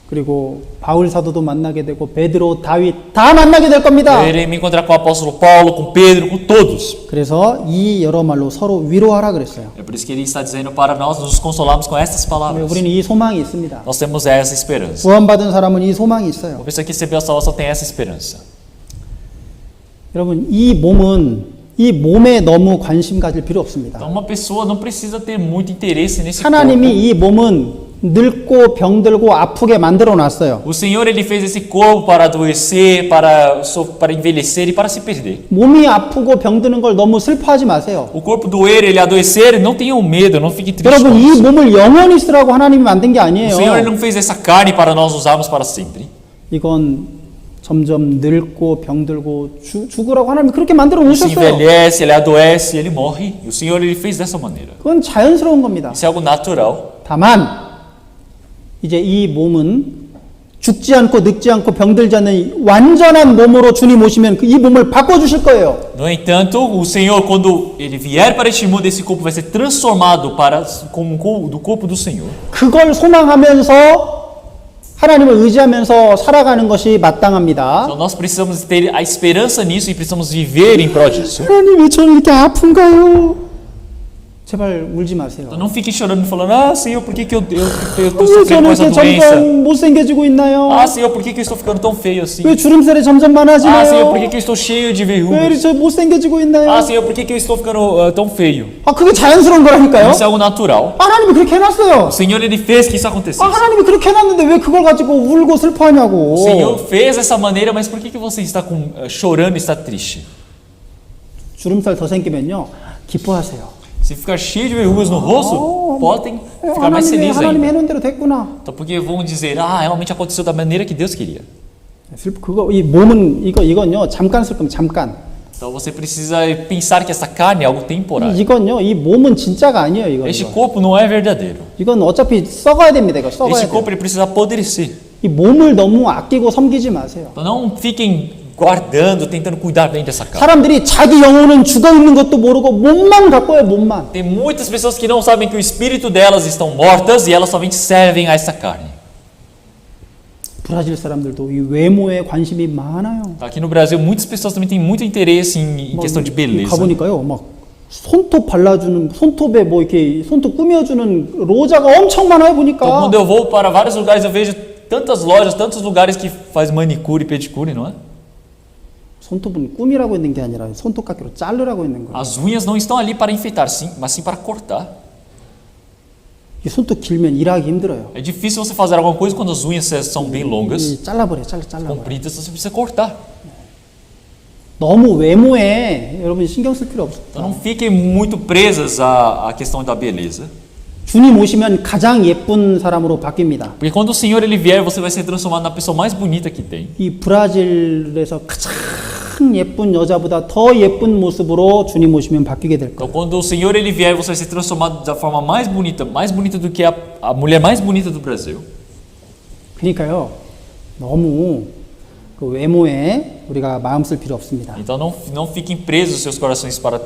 그리고 바울 사도도 만나게 되고 베드로, 다윗 다 만나게 될 겁니다. Eu irei me encontrar com o apóstolo Paulo, com Pedro, com todos. 그래서 이 여러 말로 서로 위로하라 그랬어요. É por isso que ele está dizendo para nós nos consolarmos com estas palavras. 우리는 이 소망이 있습니다. Nós temos essa esperança. 구원받은 사람은 이 소망이 있어요. A pessoa que recebeu a salvação tem essa esperança. 여러분 이 몸에 너무 관심 가질 필요 없습니다. Então uma pessoa não precisa ter muito interesse nesse 하나님이 corpo. 이 몸은 늙고 병들고 아프게 만들어 놨어요. O Senhor ele fez esse corpo para adoecer, para envelhecer e para se perder. 몸이 아프고 병드는 걸 너무 슬퍼하지 마세요. O corpo doer, ele adoecer, não tenham medo, não fique triste. 여러분 com 이 isso. 몸을 영원히 쓰라고 하나님이 만든 게 O 아니에요. Senhor ele não fez essa carne para nós usarmos para sempre. 이건 점점 늙고 병들고 죽으라고 하나님이 그렇게 만들어 Ele se 놓으셨어요. envelhece, ele adoece, ele morre. E o Senhor ele fez dessa maneira. 그건 자연스러운 겁니다. Isso é algo natural. 다만 이제 이 몸은 죽지 않고 늙지 않고 병들지 않는 완전한 몸으로 주님 오시면 이 몸을 바꿔주실 거예요. No entanto, o Senhor, quando ele vier para este mundo, esse corpo vai ser transformado como do corpo do Senhor. 그걸 소망하면서 하나님을 의지하면서 살아가는 것이 마땅합니다. Então nós precisamos ter a esperança nisso e precisamos viver em prol disso. 하나님 왜 저는 이렇게 아픈가요? 제발 울지 마세요. Então não fique chorando e falando, Senhor, por que eu estou 왜 sofrendo 저는 com essa 이렇게 doença? 점점 못생겨지고 있나요? Senhor, por que eu estou ficando tão feio assim? 왜 주름살이 점점 Senhor, 많아지나요? por que eu estou cheio de 왜 verrugas? 이렇게 못생겨지고 있나요? Senhor, por que eu estou ficando tão feio? 그게 자연스러운 거라니까요. Isso é algo natural. 하나님이 그렇게 해놨어요. O Senhor, ele fez que isso acontecesse. 하나님이 그렇게 해놨는데 왜 그걸 가지고 울고 슬퍼하냐고. O Senhor fez dessa maneira, mas por que você está chorando e está triste? 주름살 더 생기면요 기뻐하세요. Se ficar cheio de verrugas no rosto, podem ficar mais felizes 하나님이 ainda. 해놓은 대로 됐구나. Então, porque vão dizer, realmente aconteceu da maneira que Deus queria. 그거 이 몸은 이건요 잠깐 쓸 겁니다. 잠깐. Então, você precisa pensar que essa carne é algo temporário. 이건요 이 몸은 진짜가 아니에요. 이거. Este corpo não é verdadeiro. 이건 어차피 썩어야 됩니다. 이거 썩어야 Este 돼요. corpo ele precisa apodrecer. 이 몸을 너무 아끼고 섬기지 마세요. Então, não fiquem guardando, tentando cuidar bem dessa carne. 사람들이 자기 영혼은 죽어 있는 것도 모르고 몸만 갖고 와요. 몸만. Tem muitas pessoas que não sabem que o espírito delas estão mortas e elas somente servem a essa carne. 브라질 사람들도 이 외모에 관심이 많아요. Aqui no Brasil, muitas pessoas também têm muito interesse em questão de beleza. 가보니까요, 막 손톱 발라주는 손톱에 뭐 이렇게 손톱 꾸며주는 로자가 엄청 많아요 Então, 보니까. quando eu vou para vários lugares, eu vejo tantas lojas, tantos lugares que faz manicure e pedicure, não é? 손톱은 꾸미라고 있는 게 아니라 손톱깎이로 자르라고 있는 거예요. As unhas não estão ali para enfeitar, sim, mas sim para cortar. 이 손톱 길면 일하기 힘들어요. É difícil você fazer alguma coisa quando as unhas são bem longas, 이 잘라버려, 잘라버려. compridas, você precisa cortar. 너무 외모에 여러분 신경 쓸 필요 없어요. Então não fiquem muito presas à questão da beleza. 주님 오시면 가장 예쁜 사람으로 바뀝니다. Porque quando o Senhor ele vier, você vai ser transformado na pessoa mais bonita que tem. 이 브라질에서 가장 예쁜 여자보다 더 예쁜 모습으로 주님 오시면 바뀌게 될 Então 거예요. quando o Senhor ele vier, você vai ser transformado da forma mais bonita do que a mulher mais bonita do Brasil. 그러니까요, 너무 그 외모에 우리가 마음 쓸 필요 없습니다. Então não fiquem presos os seus corações para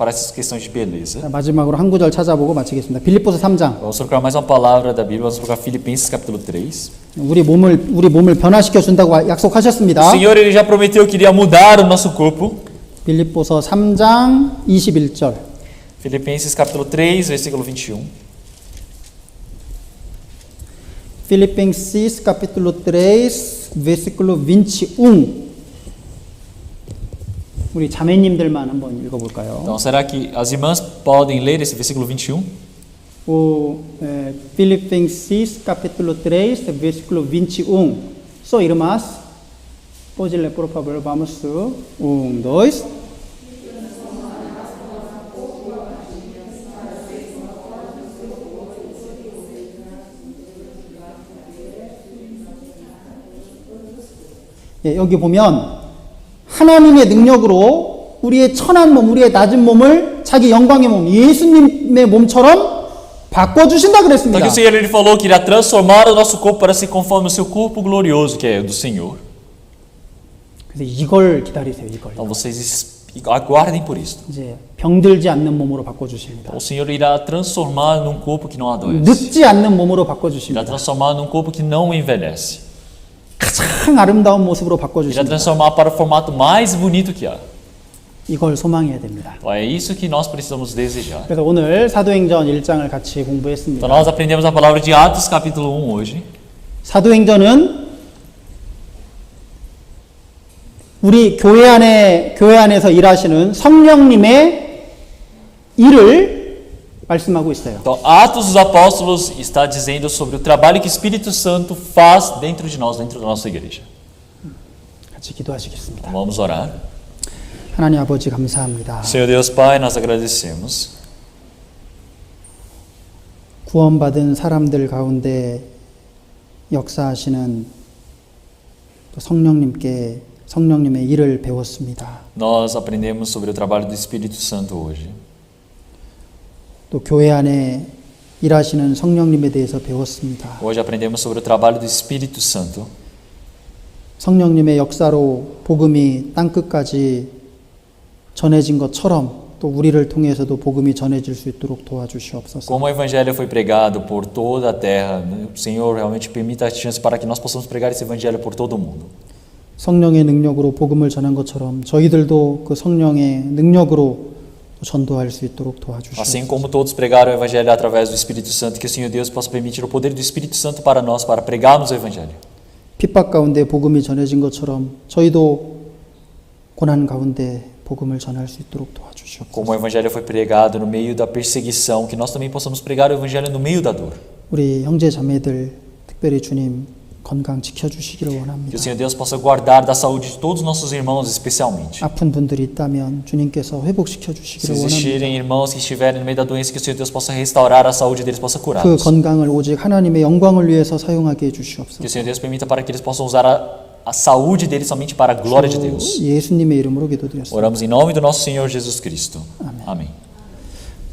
essas questões de beleza. 자, 마지막으로 한 구절 찾아보고 마치겠습니다. 빌립보서 3장. Vamos procurar mais uma palavra da Bíblia, vamos procurar Filipenses capítulo 3. 우리 몸을 변화시켜 준다고 O 약속하셨습니다. Senhor ele já prometeu que iria mudar o nosso corpo. 빌립보서 3장 21절. Filipenses capítulo 3, versículo 21. Filipenses capítulo 3, versículo 21. 우리 자매님들만 한번 읽어볼까요? Então, será que as irmãs podem ler esse versículo 21? Filipenses capítulo 3, versículo 21. So, irmãs, pode ler, por favor, vamos. 1, 2. 예, 여기 보면 하나님의 능력으로 우리의 천한 몸, 우리의 낮은 몸을 자기 영광의 몸, 예수님의 몸처럼 바꿔주신다 Então 그랬습니다. aqui o Senhor ele falou que iria transformar o nosso corpo para ser conforme o seu corpo glorioso, que é o do Senhor. 그래서 이걸 기다리세요, 이걸. Então vocês aguardem por isso. 이제 병들지 않는 몸으로 바꿔주십니다. O Senhor irá transformar num corpo que não adoece. 늙지 않는 몸으로 Irá 바꿔주십니다. transformar num corpo que não envelhece. 가장 아름다운 모습으로 Irá 바꿔주십니다. transformar para o formato mais bonito que há. 이걸 소망해야 됩니다. Então é isso que nós precisamos desejar. 그래서 오늘 사도행전 1장을 같이 Então 공부했습니다. nós aprendemos a palavra de Atos capítulo 1 hoje. 사도행전은 우리 교회 안에서 일하시는 성령님의 일을 말씀하고 있어요. Então Atos dos Apóstolos está dizendo sobre o trabalho que o Espírito Santo faz dentro de nós, dentro da nossa igreja. 같이 기도하시겠습니다. Então vamos orar. 하나님 아버지 감사합니다. Senhor Deus Pai, nós agradecemos. 구원받은 사람들 가운데 역사하시는 또 성령님의 일을 배웠습니다. Nós aprendemos sobre o trabalho do Espírito Santo hoje. 또 교회 안에 일하시는 성령님에 대해서 배웠습니다. Hoje aprendemos sobre o trabalho do Espírito Santo. 성령님의 역사로 복음이 땅끝까지 전해진 것처럼 또 우리를 통해서도 복음이 전해질 수 있도록 도와주시옵소서. Como o Evangelho foi pregado por toda a terra, o Senhor realmente permita a chance para que nós possamos pregar esse Evangelho por todo o mundo. 성령의 능력으로 복음을 전한 것처럼 저희들도 그 성령의 능력으로 전도할 수 있도록 도와주시옵소서. Assim como todos pregaram o Evangelho através do Espírito Santo, que o Senhor Deus possa permitir o poder do Espírito Santo para nós, para pregarmos o Evangelho. 핍박 가운데 복음이 전해진 것처럼 저희도 고난 가운데 복음을 전할 수 있도록 도와주시옵소서. Como o Evangelho foi pregado no meio da perseguição, que nós também possamos pregar o Evangelho no meio da dor. 우리 형제 자매들 특별히 주님 건강 지켜주시기를 Que o 원합니다. Senhor Deus possa guardar da saúde de todos os nossos irmãos, especialmente. 아픈 분들이 있다면 주님께서 회복시켜 Se 주시기를 원합니다. existirem irmãos que estiverem no meio da doença, que o Senhor Deus possa restaurar a saúde deles, possa 그 curá-los. 건강을 오직 하나님의 영광을 위해서 사용하게 Que 해주시옵소서. o Senhor Deus permita para que eles possam usar a saúde deles somente para a glória de Deus. 예수님의 이름으로 기도드렸습니다. Oramos em nome do nosso Senhor Jesus Cristo. Amém.